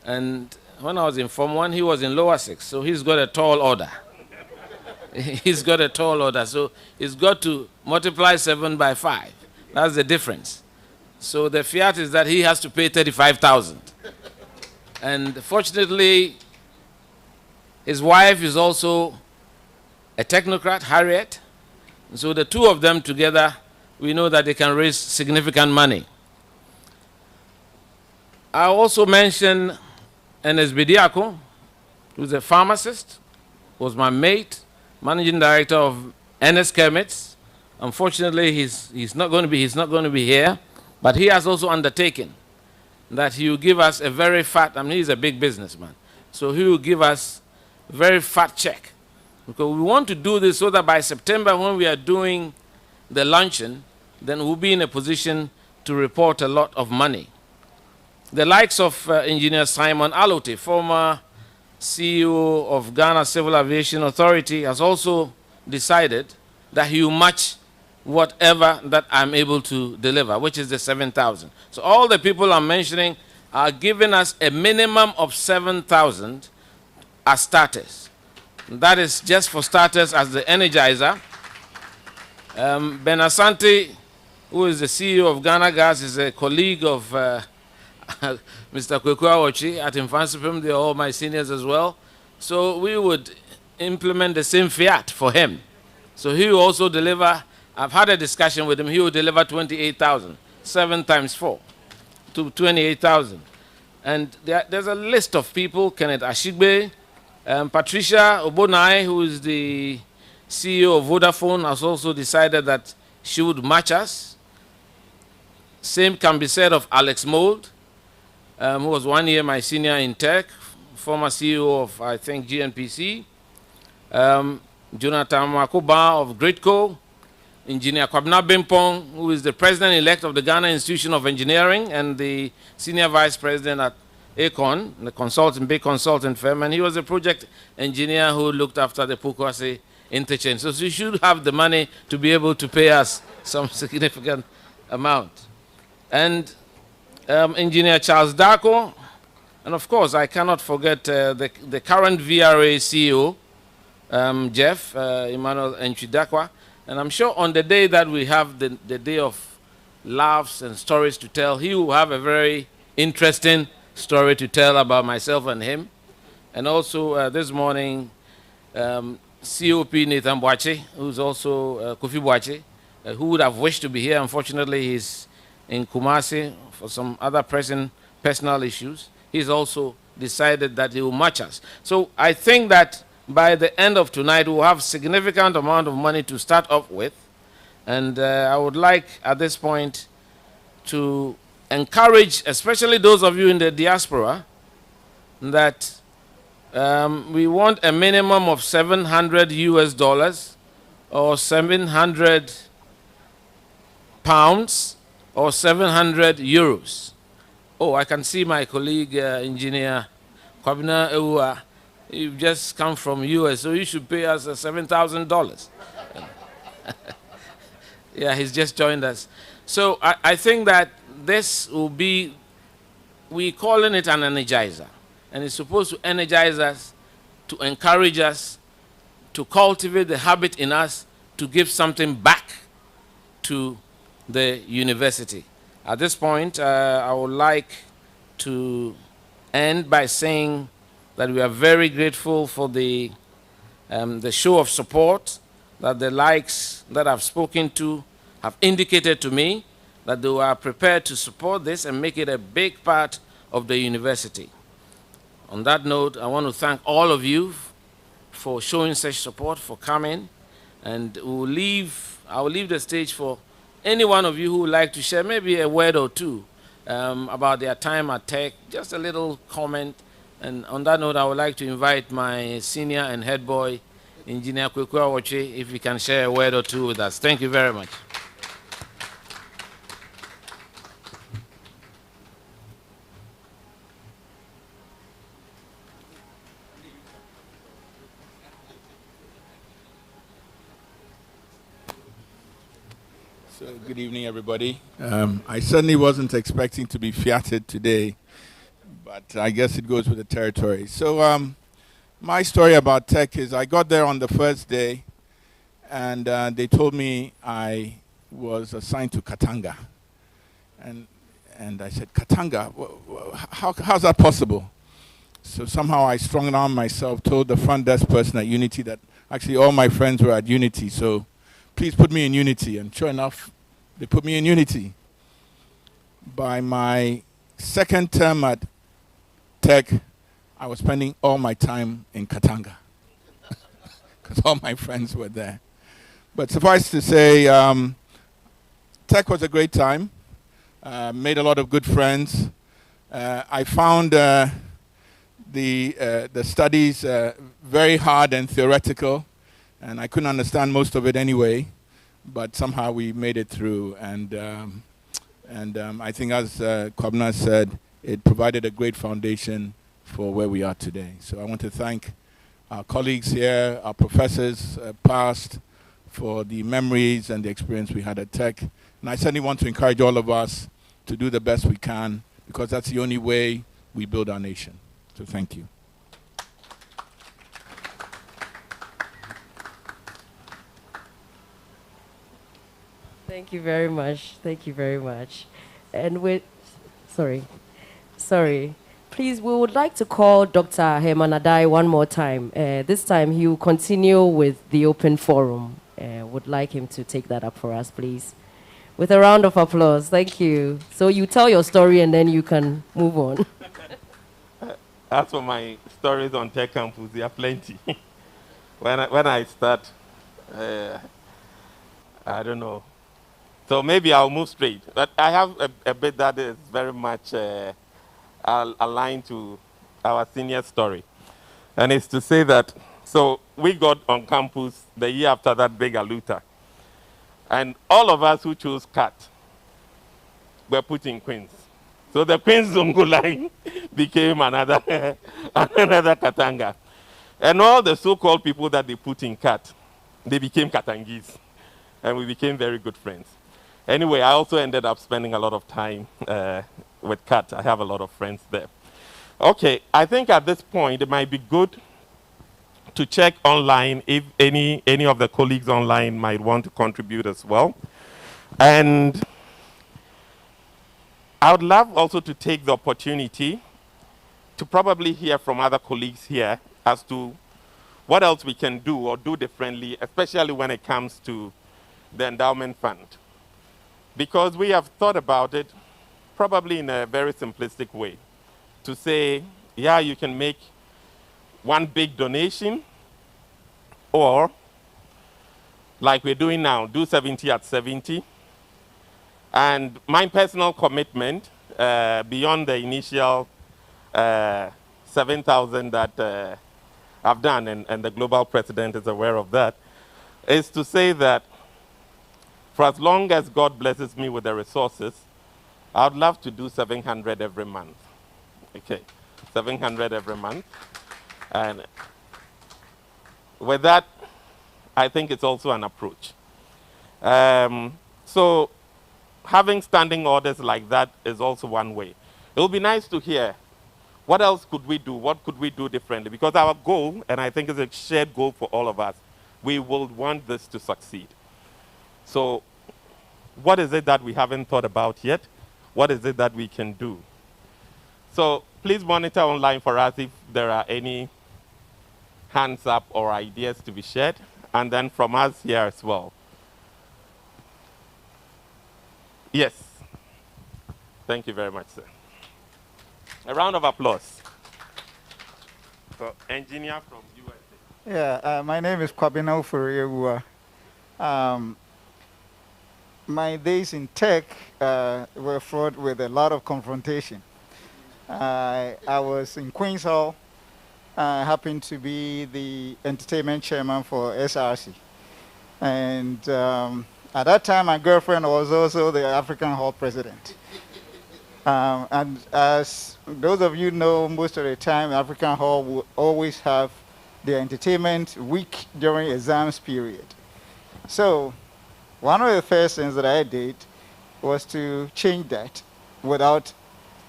And when I was in Form 1, he was in lower 6, so he's got a tall order. He's got a tall order, so he's got to multiply 7 by 5. That's the difference. So the fiat is that he has to pay 35,000. And fortunately, his wife is also a technocrat, Harriet. And so the two of them together, we know that they can raise significant money. I also mentioned Enes Bidiako, who's a pharmacist, was my mate, managing director of NS Chemits. Unfortunately, he's not going to be here, but he has also undertaken that he will give us a very fat, I mean, he's a big businessman, So he will give us a very fat check. Because we want to do this so that by September, when we are doing the luncheon, then we'll be in a position to report a lot of money. The likes of Engineer Simon Alote, former CEO of Ghana Civil Aviation Authority, has also decided that he will match whatever that I'm able to deliver, which is the 7,000. So all the people I'm mentioning are giving us a minimum of 7,000 as starters. That is just for starters as the Energizer. Ben Asante, who is the CEO of Ghana Gas, is a colleague of Mr. Kweku Awochi at Infansipim. They are all my seniors as well. So we would implement the same fiat for him. So he will also deliver. I've had a discussion with him. He will deliver 28,000, 7 times 4, to 28,000. And there's a list of people, Kenneth Ashigbe, Patricia Obonai, who is the CEO of Vodafone, has also decided that she would match us. Same can be said of Alex Mould, who was 1 year my senior in tech, former CEO of, I think, GNPC. Jonathan Makoba of Gridco. Engineer Kwabna Bimpong, who is the president-elect of the Ghana Institution of Engineering and the senior vice president at ACON, the big consultant firm, and he was a project engineer who looked after the Pukwase interchange. So you should have the money to be able to pay us some significant amount. And Engineer Charles Darko, and of course I cannot forget the current VRA CEO, Jeff Emmanuel Enchidakwa. And I'm sure on the day that we have the day of laughs and stories to tell, he will have a very interesting story to tell about myself and him. And also this morning, COP Nathan Boache, who's also Kofi Boache, who would have wished to be here. Unfortunately, he's in Kumasi for some other personal issues. He's also decided that he will match us. So I think that by the end of tonight, we'll have significant amount of money to start off with. And I would like, at this point, to encourage, especially those of you in the diaspora, that we want a minimum of $700 or 700 pounds or 700 euros. Oh, I can see my colleague, Engineer Kwabena Ewua. You've just come from US, so you should pay us $7,000. Yeah, he's just joined us. So I think that this will be, we're calling it an energizer. And it's supposed to energize us, to encourage us, to cultivate the habit in us to give something back to the university. At this point, I would like to end by saying that we are very grateful for the show of support that the likes that I've spoken to have indicated to me that they are prepared to support this and make it a big part of the university. On that note, I want to thank all of you for showing such support, for coming, and I will leave the stage for any one of you who would like to share maybe a word or two about their time at Tech, just a little comment. And on that note, I would like to invite my senior and head boy, Engineer Kweku Awochi, if he can share a word or two with us. Thank you very much. So, good evening, everybody. I certainly wasn't expecting to be fiated today, but I guess it goes with the territory. So my story about Tech is I got there on the first day, and they told me I was assigned to Katanga. And I said, Katanga? How's that possible? So somehow I strung it on myself, told the front desk person at Unity that actually all my friends were at Unity, so please put me in Unity. And sure enough, they put me in Unity. By my second term at Tech, I was spending all my time in Katanga because all my friends were there. But suffice to say, Tech was a great time. Made a lot of good friends. I found the studies very hard and theoretical, and I couldn't understand most of it anyway, but somehow we made it through. And I think, as Kwabena said, it provided a great foundation for where we are today. So I want to thank our colleagues here, our professors past, for the memories and the experience we had at Tech. And I certainly want to encourage all of us to do the best we can, because that's the only way we build our nation. So thank you. Thank you very much. Thank you very much. And with, sorry. Please, we would like to call Dr. Herman Adai one more time. This time he will continue with the open forum. Would like him to take that up for us, please. With a round of applause. Thank you. So you tell your story and then you can move on. As for my stories on Tech Campus, there are plenty. when I start, I don't know. So maybe I'll move straight. But I have a bit that is very much aligned to our senior story. And it's to say that, so we got on campus the year after that big Aluta. And all of us who chose CAT were put in Queens. So the Queens Zungu line became another Katanga. And all the so-called people that they put in CAT, they became Katangese. And we became very good friends. Anyway, I also ended up spending a lot of time with CAT. I have a lot of friends there. Okay, I think at this point it might be good to check online if any of the colleagues online might want to contribute as well. And I would love also to take the opportunity to probably hear from other colleagues here as to what else we can do or do differently, especially when it comes to the endowment fund. Because we have thought about it probably in a very simplistic way, to say, yeah, you can make one big donation, or like we're doing now, do 70 at 70. And my personal commitment, beyond the initial 7,000 that I've done, and the global president is aware of that, is to say that for as long as God blesses me with the resources, I would love to do 700 every month. Okay, 700 every month. And with that, I think it's also an approach. So having standing orders like that is also one way. It would be nice to hear what else could we do? What could we do differently? Because our goal, and I think it's a shared goal for all of us, we will want this to succeed. So what is it that we haven't thought about yet? What is it that we can do? So please monitor online for us if there are any hands up or ideas to be shared, and then from us here as well. Yes. Thank you very much, sir. A round of applause for engineer from USA. Yeah, my name is Kwabena Ofuriewua. My days in tech were fraught with a lot of confrontation. I was in Queens Hall. I happened to be the entertainment chairman for SRC. And at that time, my girlfriend was also the African Hall president. And as those of you know, most of the time, African Hall will always have the entertainment week during exams period. So one of the first things that I did was to change that without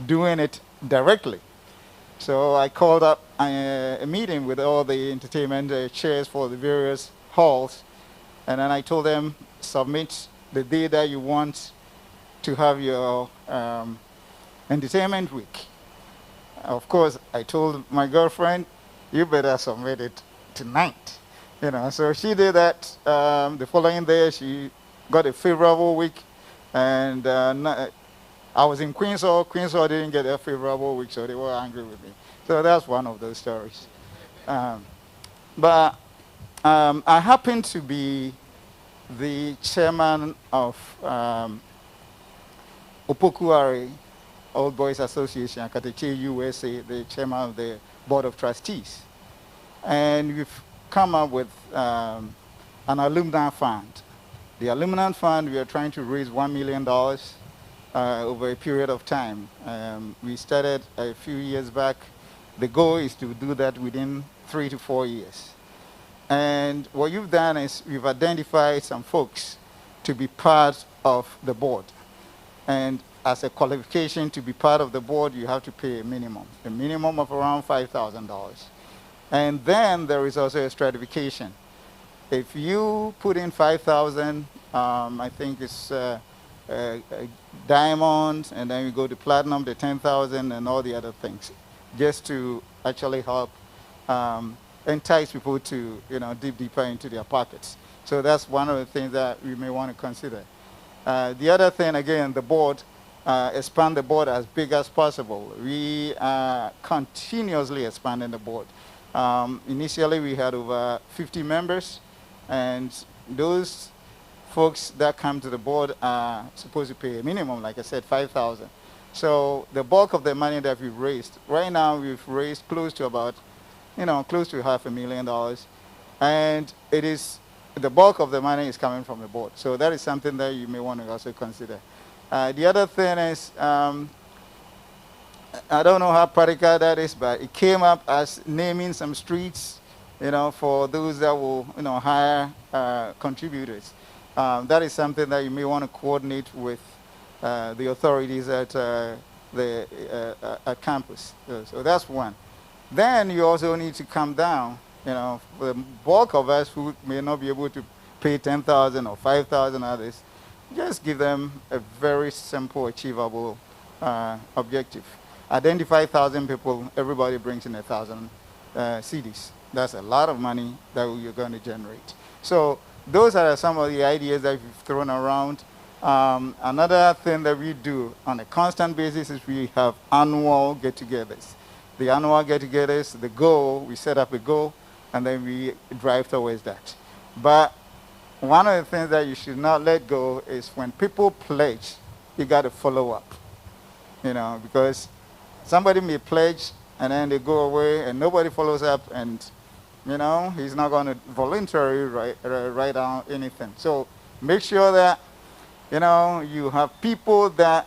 doing it directly. So I called up a meeting with all the entertainment chairs for the various halls, and then I told them, submit the day that you want to have your entertainment week. Of course, I told my girlfriend, you better submit it tonight. You know, so she did that. The following day, she got a favorable week, and I was in Queens Hall. Queens Hall didn't get a favorable week, so they were angry with me. So that's one of those stories. But I happen to be the chairman of Opokuare Old Boys Association, Akateche USA, the chairman of the Board of Trustees. And we've come up with an alumni fund. The alumni fund, we are trying to raise $1 million over a period of time. We started a few years back. The goal is to do that within 3 to 4 years. And what you've done is you've identified some folks to be part of the board. And as a qualification to be part of the board, you have to pay a minimum of around $5,000. And then there is also a stratification. If you put in 5,000, I think it's diamond, and then you go to platinum, the 10,000, and all the other things, just to actually help entice people to, dip deeper into their pockets. So that's one of the things that we may want to consider. The other thing, again, the board, expand the board as big as possible. We are continuously expanding the board. Initially, we had over 50 members, and those folks that come to the board are supposed to pay a minimum, like I said, $5,000. So the bulk of the money that we've raised, right now we've raised close to about, close to $500,000, and it is, the bulk of the money is coming from the board. So that is something that you may want to also consider. The other thing is, I don't know how practical that is, but it came up as naming some streets, for those that will, hire contributors. That is something that you may want to coordinate with the authorities at at campus. So that's one. Then you also need to come down. For the bulk of us who may not be able to pay 10,000 or 5,000 others, just give them a very simple, achievable objective. Identify 1,000 people, everybody brings in 1,000 CDs. That's a lot of money that you're going to generate. So those are some of the ideas that we've thrown around. Another thing that we do on a constant basis is we have annual get-togethers. The annual get-togethers, the goal, we set up a goal, and then we drive towards that. But one of the things that you should not let go is when people pledge, you got to follow up. Because somebody may pledge and then they go away and nobody follows up, and he's not going to voluntarily write down anything. So make sure that you have people that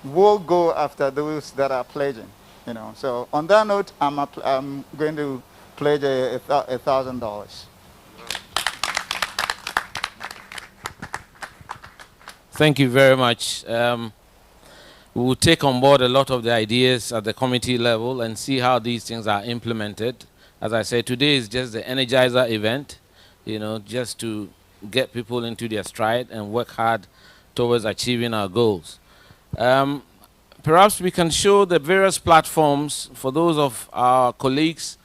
will go after those that are pledging. So on that note, I'm going to pledge $1,000. Thank you very much. We will take on board a lot of the ideas at the committee level and see how these things are implemented. As I said, today is just the Energizer event, just to get people into their stride and work hard towards achieving our goals. Perhaps we can show the various platforms for those of our colleagues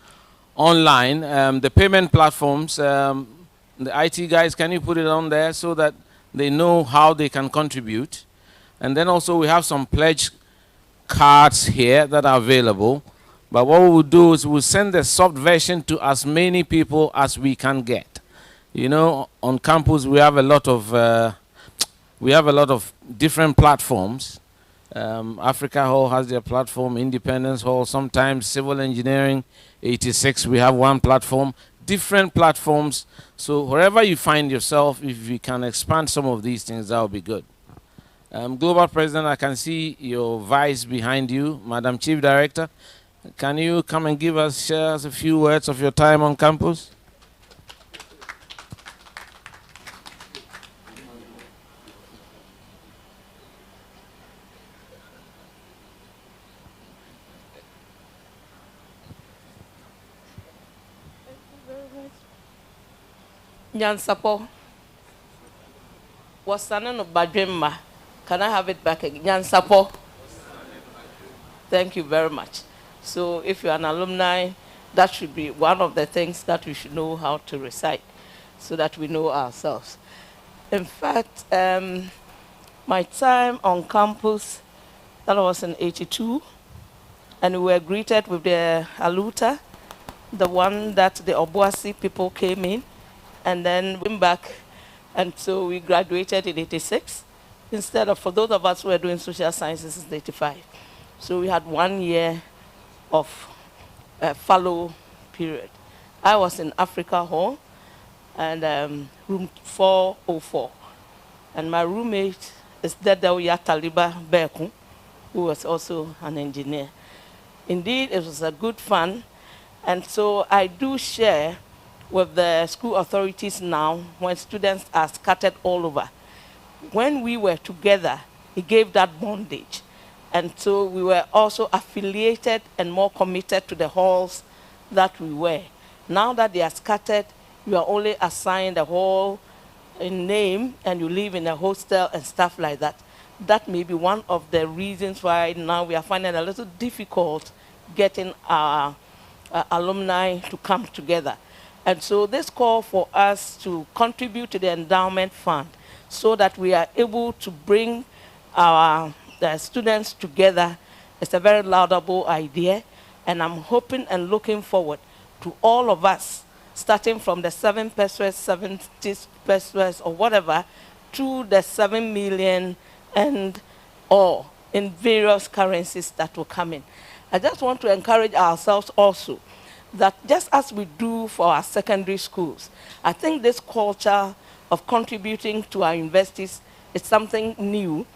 online, the payment platforms. The IT guys, can you put it on there so that they know how they can contribute? And then also we have some pledge cards here that are available. But what we will do is we'll send the soft version to as many people as we can get. On campus we have a lot of different platforms. Africa Hall has their platform, Independence Hall, sometimes Civil Engineering 86, we have one platform, different platforms. So wherever you find yourself, if you can expand some of these things, that would be good. Global President, I can see your vice behind you, Madam Chief Director. Can you come and share us a few words of your time on campus? Nyansapo. Wasana no Badwemma. Can I have it back again? Nyansapo. Thank you very much. So if you're an alumni, that should be one of the things that we should know how to recite so that we know ourselves. In fact, my time on campus, that was in '82, and we were greeted with the Aluta, the one that the Obuasi people came in, and then went back, and so we graduated in '86. instead of, for those of us who are doing social sciences, it's 85. So we had 1 year of fallow period. I was in Africa Hall, and room 404. And my roommate is Dedauya Taliba Beku, who was also an engineer. Indeed, it was a good fun. And so I do share with the school authorities now when students are scattered all over. When we were together, it gave that bondage. And so we were also affiliated and more committed to the halls that we were. Now that they are scattered, you are only assigned a hall in name and you live in a hostel and stuff like that. That may be one of the reasons why now we are finding it a little difficult getting our alumni to come together. And so this call for us to contribute to the endowment fund so that we are able to bring our students together is a very laudable idea. And I'm hoping and looking forward to all of us, starting from the 7 pesos, 70 pesos, or whatever, to the 7 million and all in various currencies that will come in. I just want to encourage ourselves also that just as we do for our secondary schools, I think this culture of contributing to our universities is something new,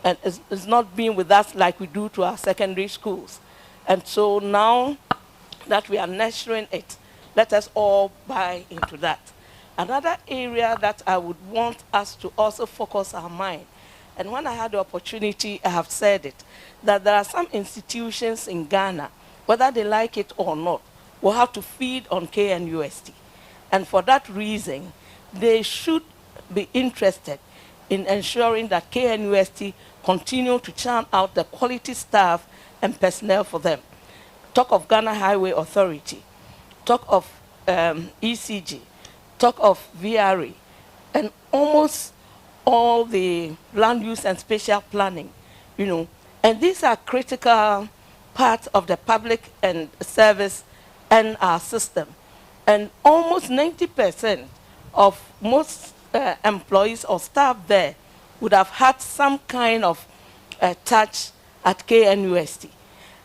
and it's not being with us like we do to our secondary schools. And so now that we are nurturing it, let us all buy into that. Another area that I would want us to also focus our mind, and when I had the opportunity, I have said it, that there are some institutions in Ghana, whether they like it or not, will have to feed on KNUST. And for that reason, they should be interested in ensuring that KNUST continue to churn out the quality staff and personnel for them. Talk of Ghana Highway Authority, talk of ECG, talk of VRA, and almost all the land use and spatial planning, you know. And these are critical parts of the public and service and our system. And almost 90% of most employees or staff there would have had some kind of touch at KNUST.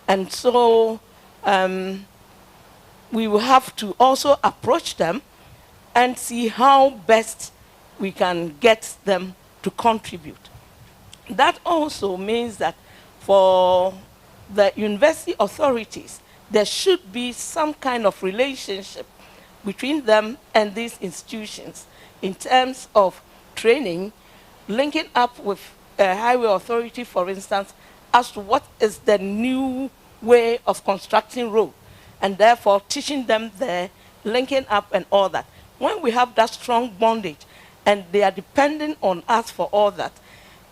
And so we will have to also approach them and see how best we can get them to contribute. That also means that for the university authorities, there should be some kind of relationship between them and these institutions in terms of training, linking up with a highway authority, for instance, as to what is the new way of constructing road, and therefore teaching them there, linking up and all that. When we have that strong bondage and they are depending on us for all that,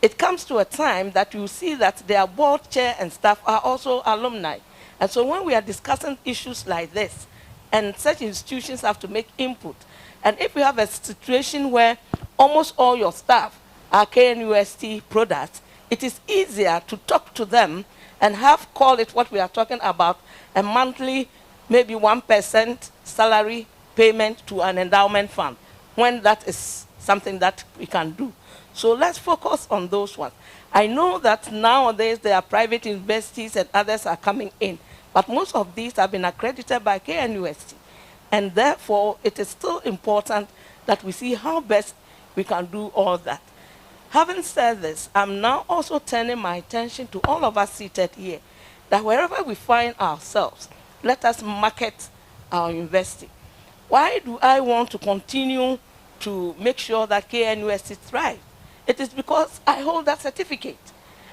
it comes to a time that you see that their board chair and staff are also alumni. And so when we are discussing issues like this, and such institutions have to make input, and if we have a situation where almost all your staff are KNUST products, it is easier to talk to them and have, call it what we are talking about, a monthly, maybe 1% salary payment to an endowment fund, when that is something that we can do. So let's focus on those ones. I know that nowadays there are private universities and others are coming in, but most of these have been accredited by KNUST. And therefore, it is still important that we see how best we can do all that. Having said this, I'm now also turning my attention to all of us seated here, that wherever we find ourselves, let us market our university. Why do I want to continue to make sure that KNUST thrives? It is because I hold that certificate.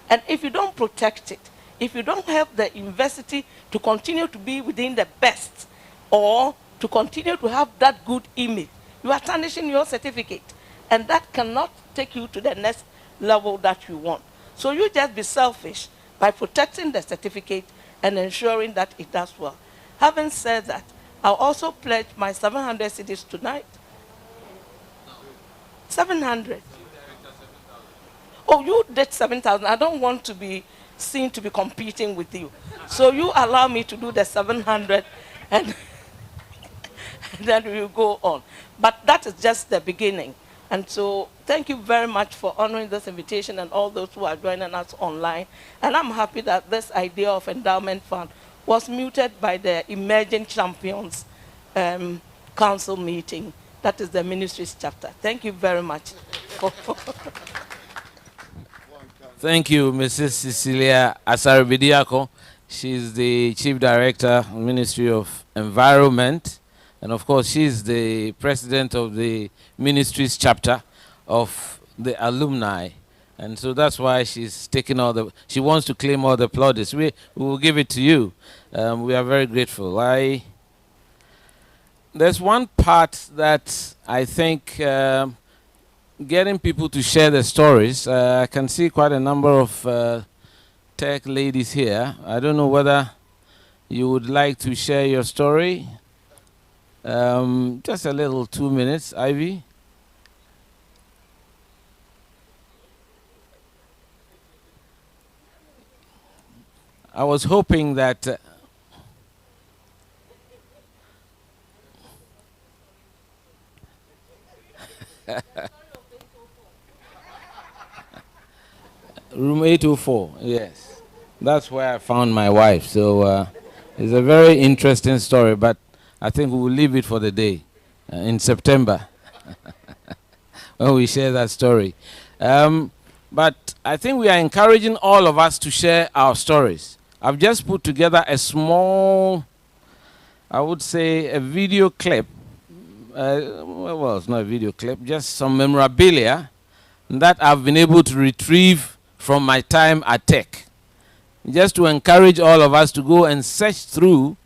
And if you don't protect it, if you don't help the university to continue to be within the best, or to continue to have that good image, you are tarnishing your certificate. And that cannot take you to the next level that you want. So you just be selfish by protecting the certificate and ensuring that it does well. Having said that, I'll also pledge my 700 cedis tonight. 700. Oh, you did 7,000. I don't want to be seen to be competing with you. So you allow me to do the 700 and then we will go on. But that is just the beginning. And so thank you very much for honoring this invitation and all those who are joining us online. And I'm happy that this idea of endowment fund was muted by the Emerging Champions Council meeting. That is the ministry's chapter. Thank you very much. Thank you, Mrs. Cecilia Asaribidiako. She's the Chief Director, Ministry of Environment. And of course, she's the president of the ministry's chapter of the alumni. And so that's why she's taking she wants to claim all the plaudits. We will give it to you. We are very grateful. There's one part that I think getting people to share their stories. I can see quite a number of tech ladies here. I don't know whether you would like to share your story. Just a little 2 minutes, Ivy. I was hoping that room 804, yes. That's where I found my wife. So it's a very interesting story, but I think we will leave it for the day in September when we share that story. But I think we are encouraging all of us to share our stories. I've just put together a small, I would say, a video clip. Well, it's not a video clip, just some memorabilia that I've been able to retrieve from my time at Tech. Just to encourage all of us to go and search through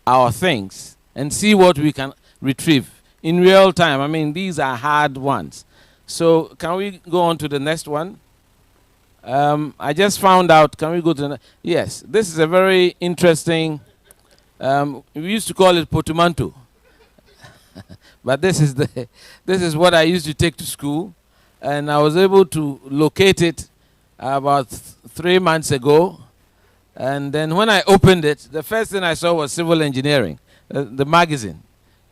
our things and see what we can retrieve in real time. I mean, these are hard ones. So can we go on to the next one? I just found out, can we go to the yes, this is a very interesting, we used to call it portmanteau. But this is what I used to take to school, and I was able to locate it about 3 months ago. And then when I opened it, the first thing I saw was civil engineering, the magazine,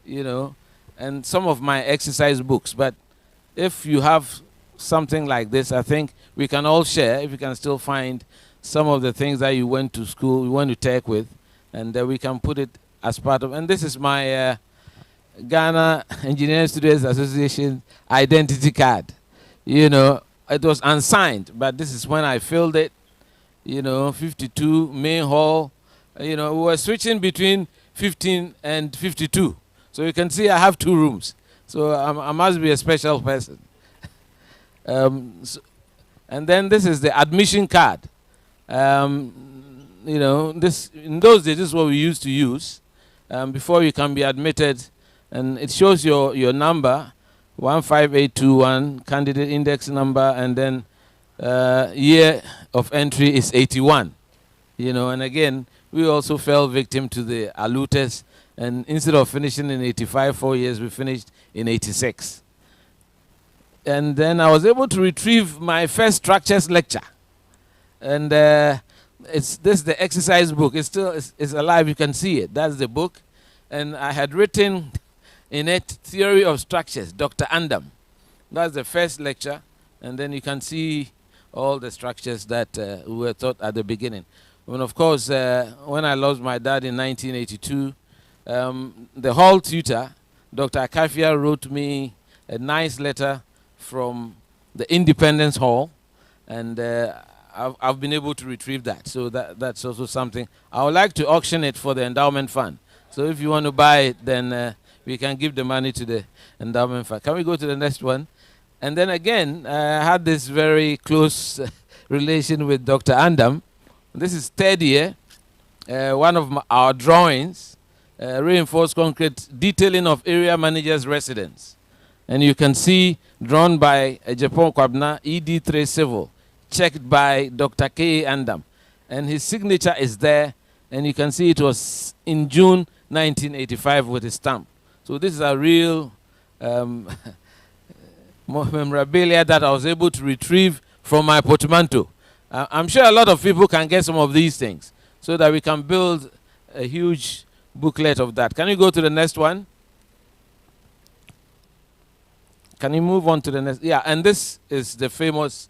you know, and some of my exercise books. But if you have something like this, I think we can all share, if you can still find some of the things that you went to school, you went to Tech with, and we can put it as part of, and this is my Ghana Engineering Students Association identity card. You know, it was unsigned, but this is when I filled it. You know, 52, main hall. You know, we were switching between 15 and 52. So you can see I have 2 rooms. So I must be a special person. And then this is the admission card. You know, in those days, this is what we used to use before you can be admitted. And it shows your number, 15821, candidate index number, and then year of entry is 81. You know, and again, we also fell victim to the alloters, and instead of finishing in 85, 4 years, we finished in 86. And then I was able to retrieve my first structures lecture. And this is the exercise book. It's still it's alive. You can see it. That's the book. And I had written in it Theory of Structures, Dr. Andam. That's the first lecture. And then you can see all the structures that we were taught at the beginning. And of course, when I lost my dad in 1982, the hall tutor, Dr. Akafia, wrote me a nice letter from the Independence Hall, and I've been able to retrieve that. So that's also something. I would like to auction it for the endowment fund. So if you want to buy it, then we can give the money to the endowment fund. Can we go to the next one? And then again, I had this very close relation with Dr. Andam. This is 3rd year, one of our drawings, reinforced concrete detailing of area manager's residence. And you can see drawn by Japon Kwabna, ED3 Civil, checked by Dr. K. Andam. And his signature is there, and you can see it was in June 1985 with his stamp. So this is a real memorabilia that I was able to retrieve from my portmanteau. I'm sure a lot of people can get some of these things so that we can build a huge booklet of that. Can you go to the next one? Can you move on to the next? Yeah, and this is the famous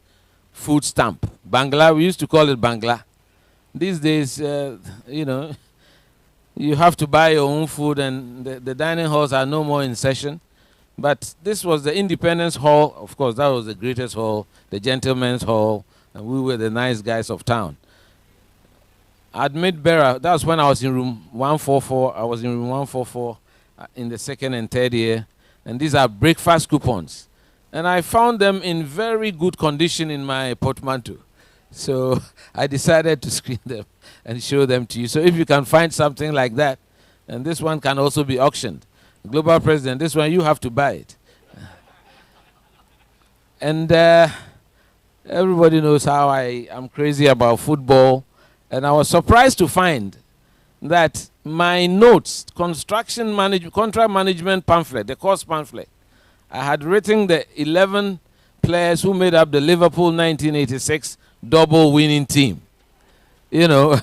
food stamp. Bangla, we used to call it Bangla. These days, you know, you have to buy your own food, and the dining halls are no more in session. But this was the Independence Hall. Of course, that was the greatest hall, the gentleman's hall, and we were the nice guys of town. At Mid-Bera, that was when I was in room 144. I was in room 144 in the second and third year. And these are breakfast coupons. And I found them in very good condition in my portmanteau. So I decided to screen them and show them to you. So if you can find something like that, and this one can also be auctioned. Global President, this one you have to buy it. And everybody knows how I am crazy about football. And I was surprised to find that my notes, contract management pamphlet, the course pamphlet, I had written the 11 players who made up the Liverpool 1986 double winning team. You know,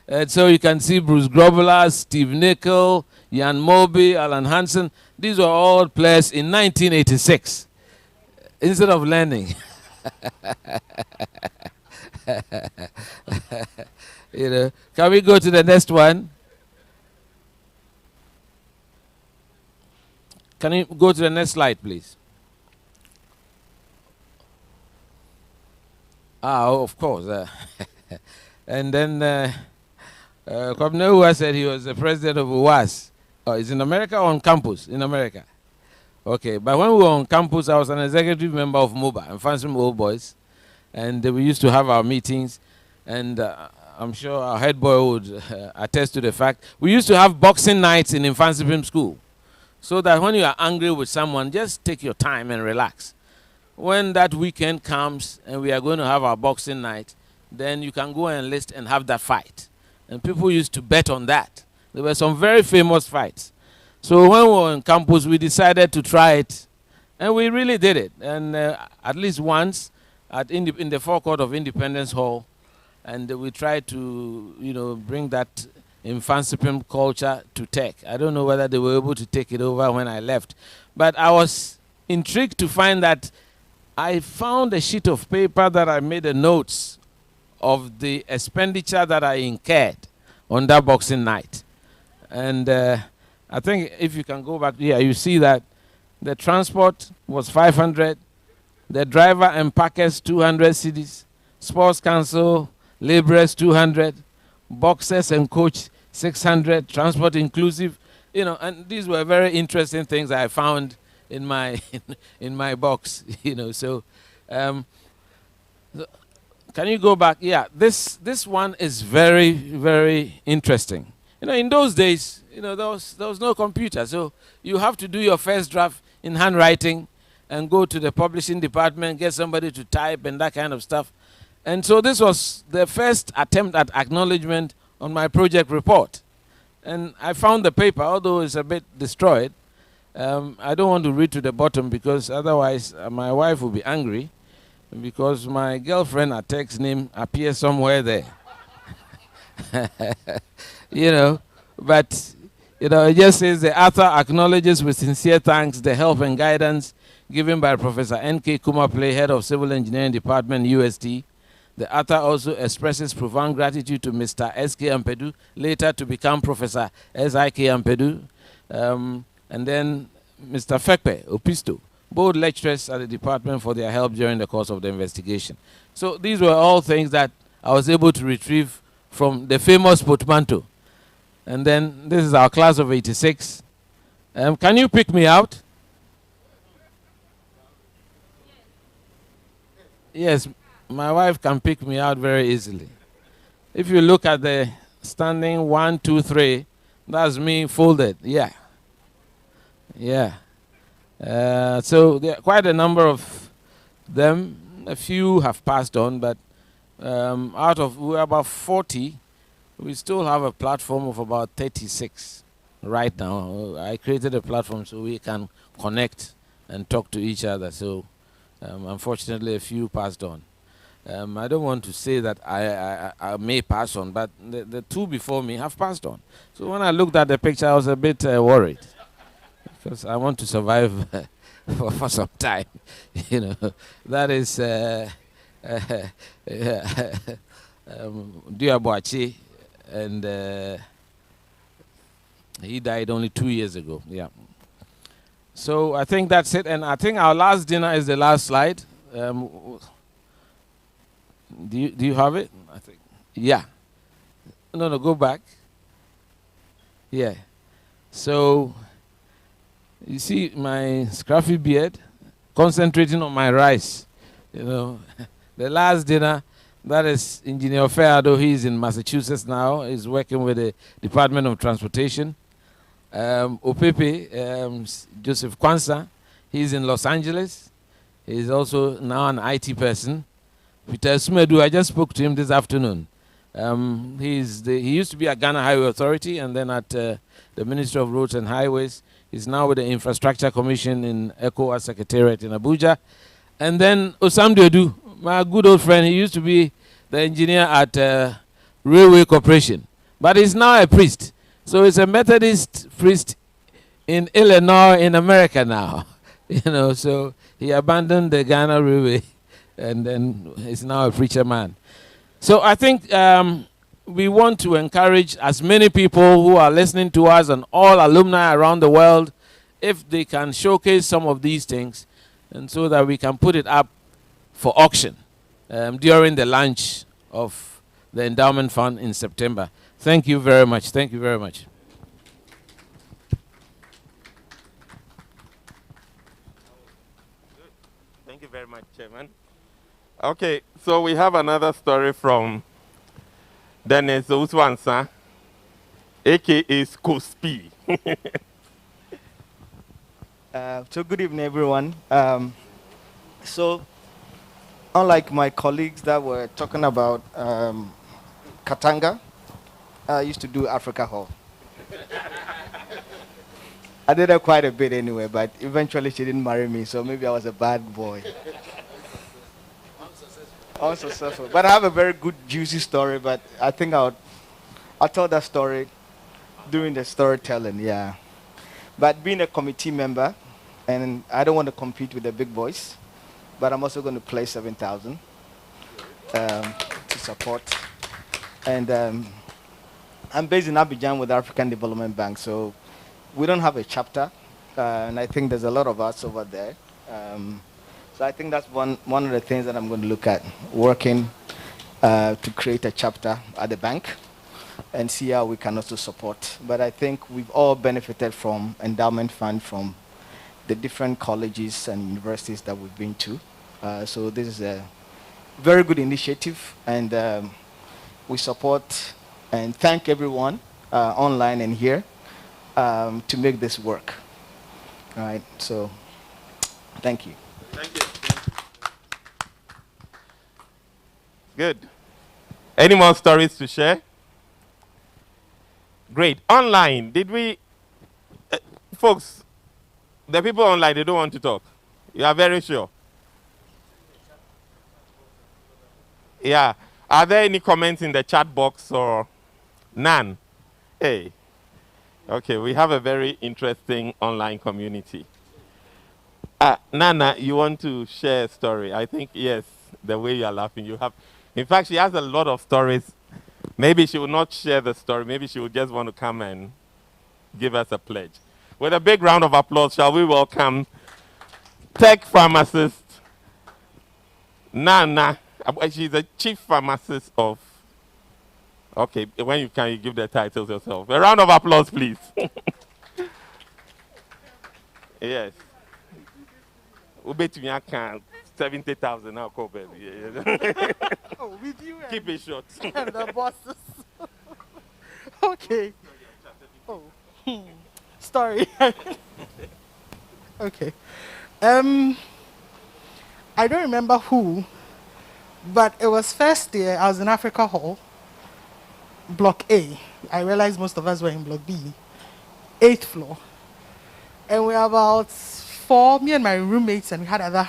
and so you can see Bruce Grobbelaar, Steve Nicol, Jan Moby, Alan Hansen. These were all players in 1986 instead of learning. You know, can we go to the next one? Can you go to the next slide, please? Of course. And then Kwabena said he was the president of UAS. Oh, is in America or on campus? In America. Okay, but when we were on campus, I was an executive member of MOBA, and Fancy Old Boys. And we used to have our meetings, and I'm sure our head boy would attest to the fact. We used to have boxing nights in Infancy School, so that when you are angry with someone, just take your time and relax. When that weekend comes and we are going to have our boxing night, then you can go and enlist and have that fight. And people used to bet on that. There were some very famous fights. So when we were on campus, we decided to try it, and we really did it. And at least once in the forecourt of Independence Hall, and we tried to, you know, bring that Infancy culture to tech. I don't know whether they were able to take it over when I left. But I was intrigued to find that I found a sheet of paper that I made the notes of the expenditure that I incurred on that boxing night. And I think if you can go back here, you see that the transport was 500, the driver and packers 200 cedis, sports council, laborers 200, boxers and coach 600, transport inclusive, you know, and these were very interesting things I found in my in my box, you know. So can you go back? Yeah, this one is very, very interesting. You know, in those days, you know, there was no computer, so you have to do your first draft in handwriting and go to the publishing department, get somebody to type and that kind of stuff. And so this was the first attempt at acknowledgement on my project report. And I found the paper, although it's a bit destroyed. I don't want to read to the bottom because otherwise my wife will be angry, because my girlfriend at Tech's name appears somewhere there. You know, but, you know, it just says the author acknowledges with sincere thanks the help and guidance given by Professor N.K. Kumaple, head of Civil Engineering Department, UST. The author also expresses profound gratitude to Mr. S.K. Ampedu, later to become Professor S.I.K. Ampedu, and then Mr. Fekpe Opisto, both lecturers at the department, for their help during the course of the investigation. So these were all things that I was able to retrieve from the famous portmanteau. And then this is our class of 86. Can you pick me out? Yes, my wife can pick me out very easily. If you look at the standing 1, 2, 3, that's me folded. Yeah. Yeah. So there are quite a number of them. A few have passed on, but out of we're about 40, we still have a platform of about 36 right now. I created a platform so we can connect and talk to each other. So unfortunately, a few passed on. I don't want to say that I may pass on, but the two before me have passed on. So when I looked at the picture, I was a bit worried, because I want to survive for some time. You know, that is Diaboachi, and he died only 2 years ago. Yeah. So I think that's it, and I think our last dinner is the last slide. Do you have it? I think. Yeah. No, go back. Yeah. So you see my scruffy beard concentrating on my rice. You know, the last dinner, that is Engineer Feado. He's in Massachusetts now. He's working with the Department of Transportation. Opepe, Joseph Kwanzaa, he's in Los Angeles. He's also now an IT person. Peter Sumedu, I just spoke to him this afternoon. He used to be at Ghana Highway Authority and then at the Ministry of Roads and Highways. He's now with the Infrastructure Commission in ECOWAS Secretariat in Abuja. And then Osam Dedu, my good old friend, he used to be the engineer at Railway Corporation. But he's now a priest. So he's a Methodist priest in Illinois in America now. You know, so he abandoned the Ghana Railway and then he's now a preacher man. So I think we want to encourage as many people who are listening to us and all alumni around the world, if they can showcase some of these things, and so that we can put it up for auction during the launch of the Endowment Fund in September. Thank you very much. Thank you very much. Thank you very much, Chairman. Okay, so we have another story from Dennis Uswansa, a.k.a. Skospi. So good evening, everyone. So unlike my colleagues that were talking about Katanga, I used to do Africa Hall. I did that quite a bit anyway, but eventually she didn't marry me, so maybe I was a bad boy. Unsuccessful. But I have a very good, juicy story, but I think I'll tell that story during the storytelling, yeah. But being a committee member, and I don't want to compete with the big boys, but I'm also going to play 7,000 to support. And I'm based in Abidjan with the African Development Bank, so we don't have a chapter, and I think there's a lot of us over there. So I think that's one of the things that I'm going to look at, working to create a chapter at the bank and see how we can also support. But I think we've all benefited from endowment fund from the different colleges and universities that we've been to. So this is a very good initiative, and we support and thank everyone online and here to make this work. All right, so thank you. Thank you. Good. Any more stories to share? Great. Online, did we... folks, the people online, they don't want to talk. You are very sure? Yeah. Are there any comments in the chat box or none? Hey. Okay, we have a very interesting online community. Nana, you want to share a story? I think, yes, the way you are laughing, you have... In fact, she has a lot of stories. Maybe she will not share the story. Maybe she will just want to come and give us a pledge. With a big round of applause, shall we welcome tech pharmacist Nana. She's a chief pharmacist of... Okay, when you can, you give the titles yourself. A round of applause, please. Yes. Ubet me can 70,000 now, call baby. Oh, with you. Keep it short. And the bosses. Okay. Oh. Story. Okay. I don't remember who, but it was first year. I was in Africa Hall, Block A. I realized most of us were in Block B, 8th floor. And we were about 4, me and my roommates, and we had other.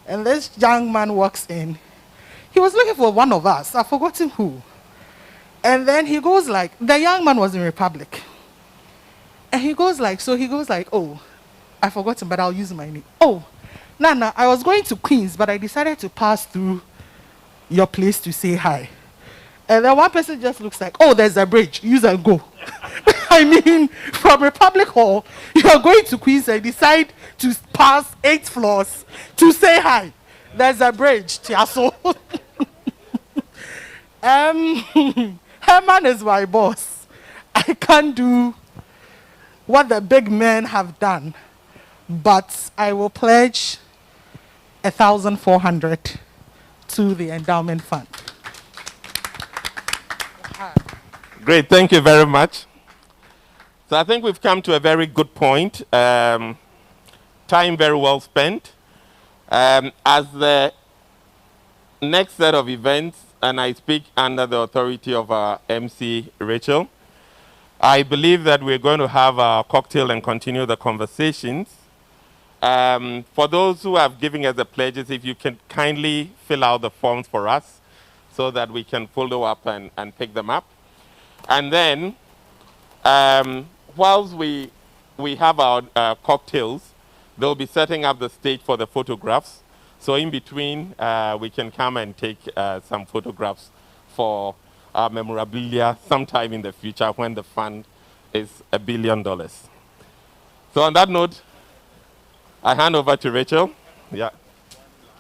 And this young man walks in. He was looking for one of us. I've forgotten who. And then he goes like, the young man was in Republic. And he goes like, oh, I've forgotten, but I'll use my name. Oh, Nana, I was going to Queens, but I decided to pass through your place to say hi. And then one person just looks like, oh, there's a bridge, use and go. I mean, from Republic Hall, you're going to Queens and decide to pass 8 floors to say hi. There's a bridge, Tiaso. Herman is my boss. I can't do what the big men have done, but I will pledge 1,400 to the endowment fund. Great, thank you very much. So I think we've come to a very good point. Time very well spent. As the next set of events, and I speak under the authority of our MC, Rachel, I believe that we're going to have a cocktail and continue the conversations. For those who have given us the pledges, if you can kindly fill out the forms for us so that we can follow up and pick them up. And then, whilst we have our cocktails, they'll be setting up the stage for the photographs. So in between, we can come and take some photographs for our memorabilia sometime in the future when the fund is $1 billion. So on that note, I hand over to Rachel. Yeah.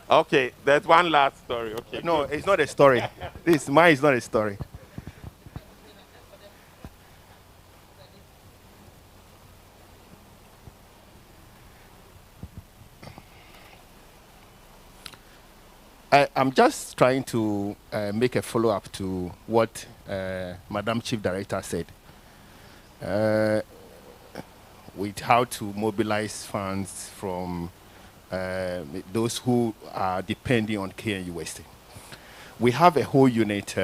Okay, there's one last story. Okay. No, it's not a story. Mine is not a story. I'm just trying to make a follow-up to what Madam Chief Director said with how to mobilize funds from those who are depending on KNUST. We have a whole unit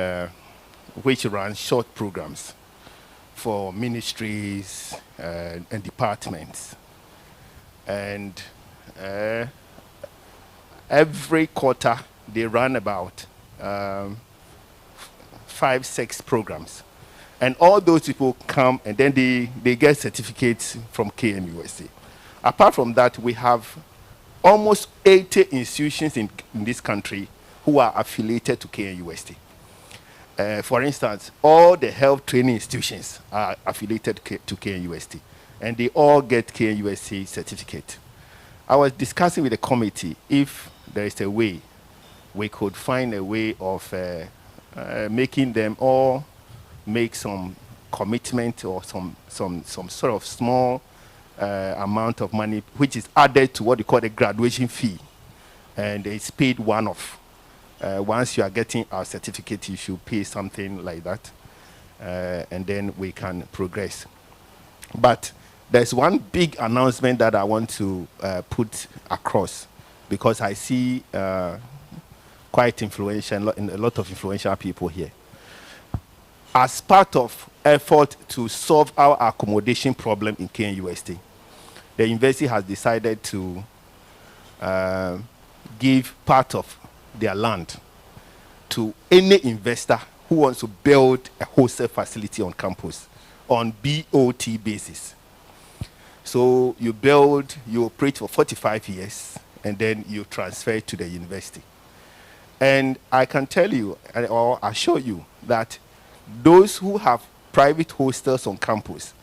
which runs short programs for ministries and departments. And every quarter, they run about 5-6 programs. And all those people come and then they get certificates from KNUST. Apart from that, we have almost 80 institutions in this country who are affiliated to KNUST. For instance, all the health training institutions are affiliated to KNUST, and they all get KNUST certificate. I was discussing with the committee if there is a way we could find a way of making them all make some commitment or some sort of small amount of money, which is added to what you call the graduation fee, and it's paid one-off. Once you are getting our certificate, you should pay something like that, and then we can progress. But there's one big announcement that I want to put across, because I see quite influential, a lot of influential people here. As part of effort to solve our accommodation problem in KNUST, the university has decided to give part of their land to any investor who wants to build a hostel facility on campus on BOT basis. So you build, you operate for 45 years, and then you transfer it to the university. And I can tell you, or assure you, that those who have private hostels on campus,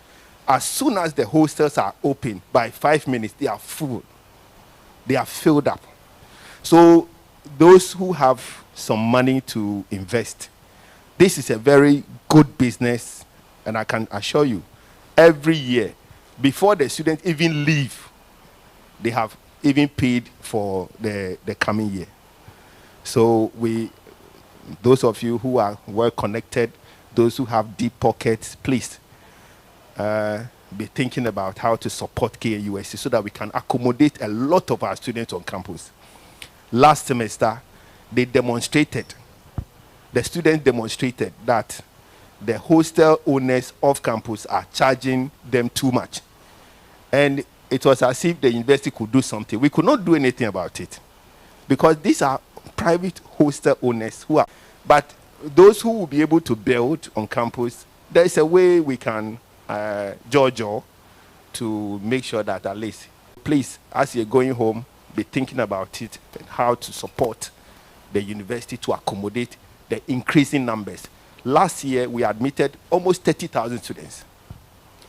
as soon as the hostels are open, by 5 minutes, they are full. They are filled up. So those who have some money to invest, this is a very good business, and I can assure you, every year, before the students even leave, they have even paid for the coming year. So those of you who are well connected, those who have deep pockets, please be thinking about how to support KNUST so that we can accommodate a lot of our students on campus. Last semester, the students demonstrated that the hostel owners off campus are charging them too much. And it was as if the university could do something. We could not do anything about it, because these are private hostel owners who are, but those who will be able to build on campus, there is a way we can judge to make sure that at least please, as you're going home, be thinking about it and how to support the university to accommodate the increasing numbers. Last year, we admitted almost 30,000 students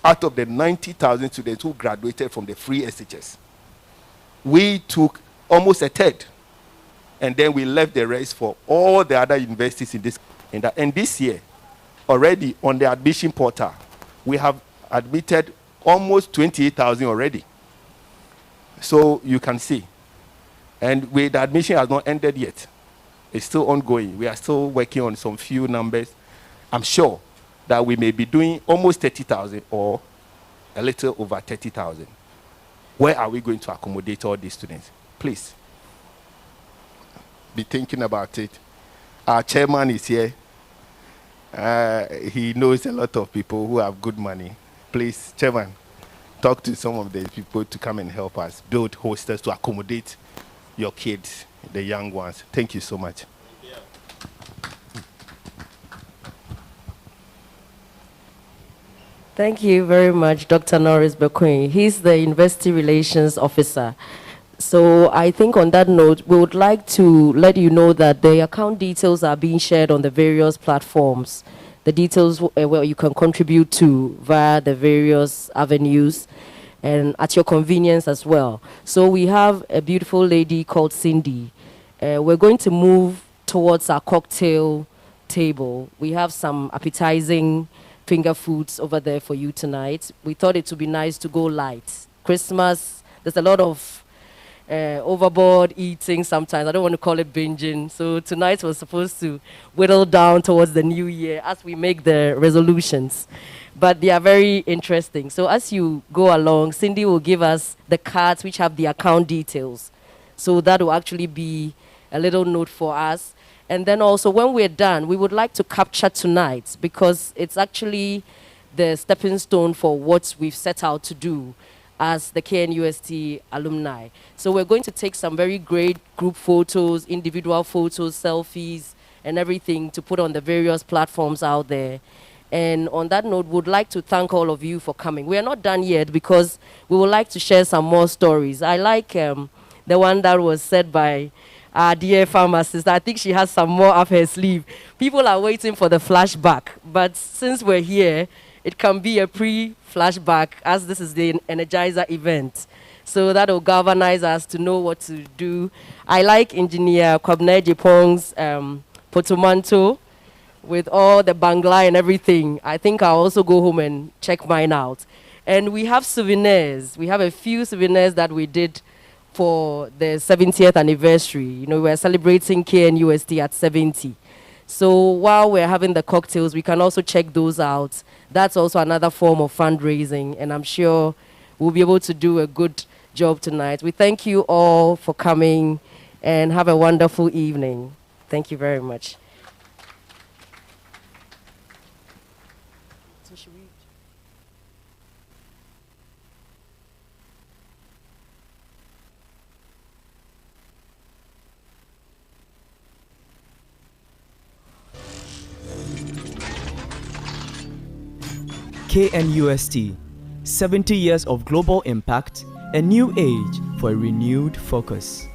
out of the 90,000 students who graduated from the free SHS. We took almost a third, and then we left the rest for all the other universities and this year, already on the admission portal, we have admitted almost 28,000 already. So you can see. And the admission has not ended yet. It's still ongoing. We are still working on some few numbers. I'm sure that we may be doing almost 30,000 or a little over 30,000. Where are we going to accommodate all these students? Please be thinking about it. Our chairman is here. He knows a lot of people who have good money. Please, chairman, talk to some of the people to come and help us build hostels to accommodate your kids, the young ones. Thank you so much. Thank you very much, Dr. Norris Bequin. He's the University Relations Officer. So I think on that note, we would like to let you know that the account details are being shared on the various platforms. The details where you can contribute to via the various avenues and at your convenience as well. So we have a beautiful lady called Cindy. We're going to move towards our cocktail table. We have some appetizing finger foods over there for you tonight. We thought it would be nice to go light. Christmas, there's a lot of overboard eating sometimes. I don't want to call it binging. So tonight was supposed to whittle down towards the new year as we make the resolutions. But they are very interesting. So as you go along, Cindy will give us the cards which have the account details. So that will actually be a little note for us. And then also when we're done, we would like to capture tonight because it's actually the stepping stone for what we've set out to do as the KNUST alumni. So we're going to take some very great group photos, individual photos, selfies, and everything to put on the various platforms out there. And on that note, would like to thank all of you for coming. We are not done yet because we would like to share some more stories. I like the one that was said by our dear pharmacist. I think she has some more up her sleeve. People are waiting for the flashback, but since we're here, it can be a pre-flashback as this is the Energizer event. So that will galvanize us to know what to do. I like Engineer Kwabena Jepong's Potomanto with all the Bangla and everything. I think I'll also go home and check mine out. And we have souvenirs. We have a few souvenirs that we did for the 70th anniversary. You know, we're celebrating KNUST at 70. So while we're having the cocktails, we can also check those out. That's also another form of fundraising, and I'm sure we'll be able to do a good job tonight. We thank you all for coming, and have a wonderful evening. Thank you very much. KNUST, 70 years of global impact, a new age for a renewed focus.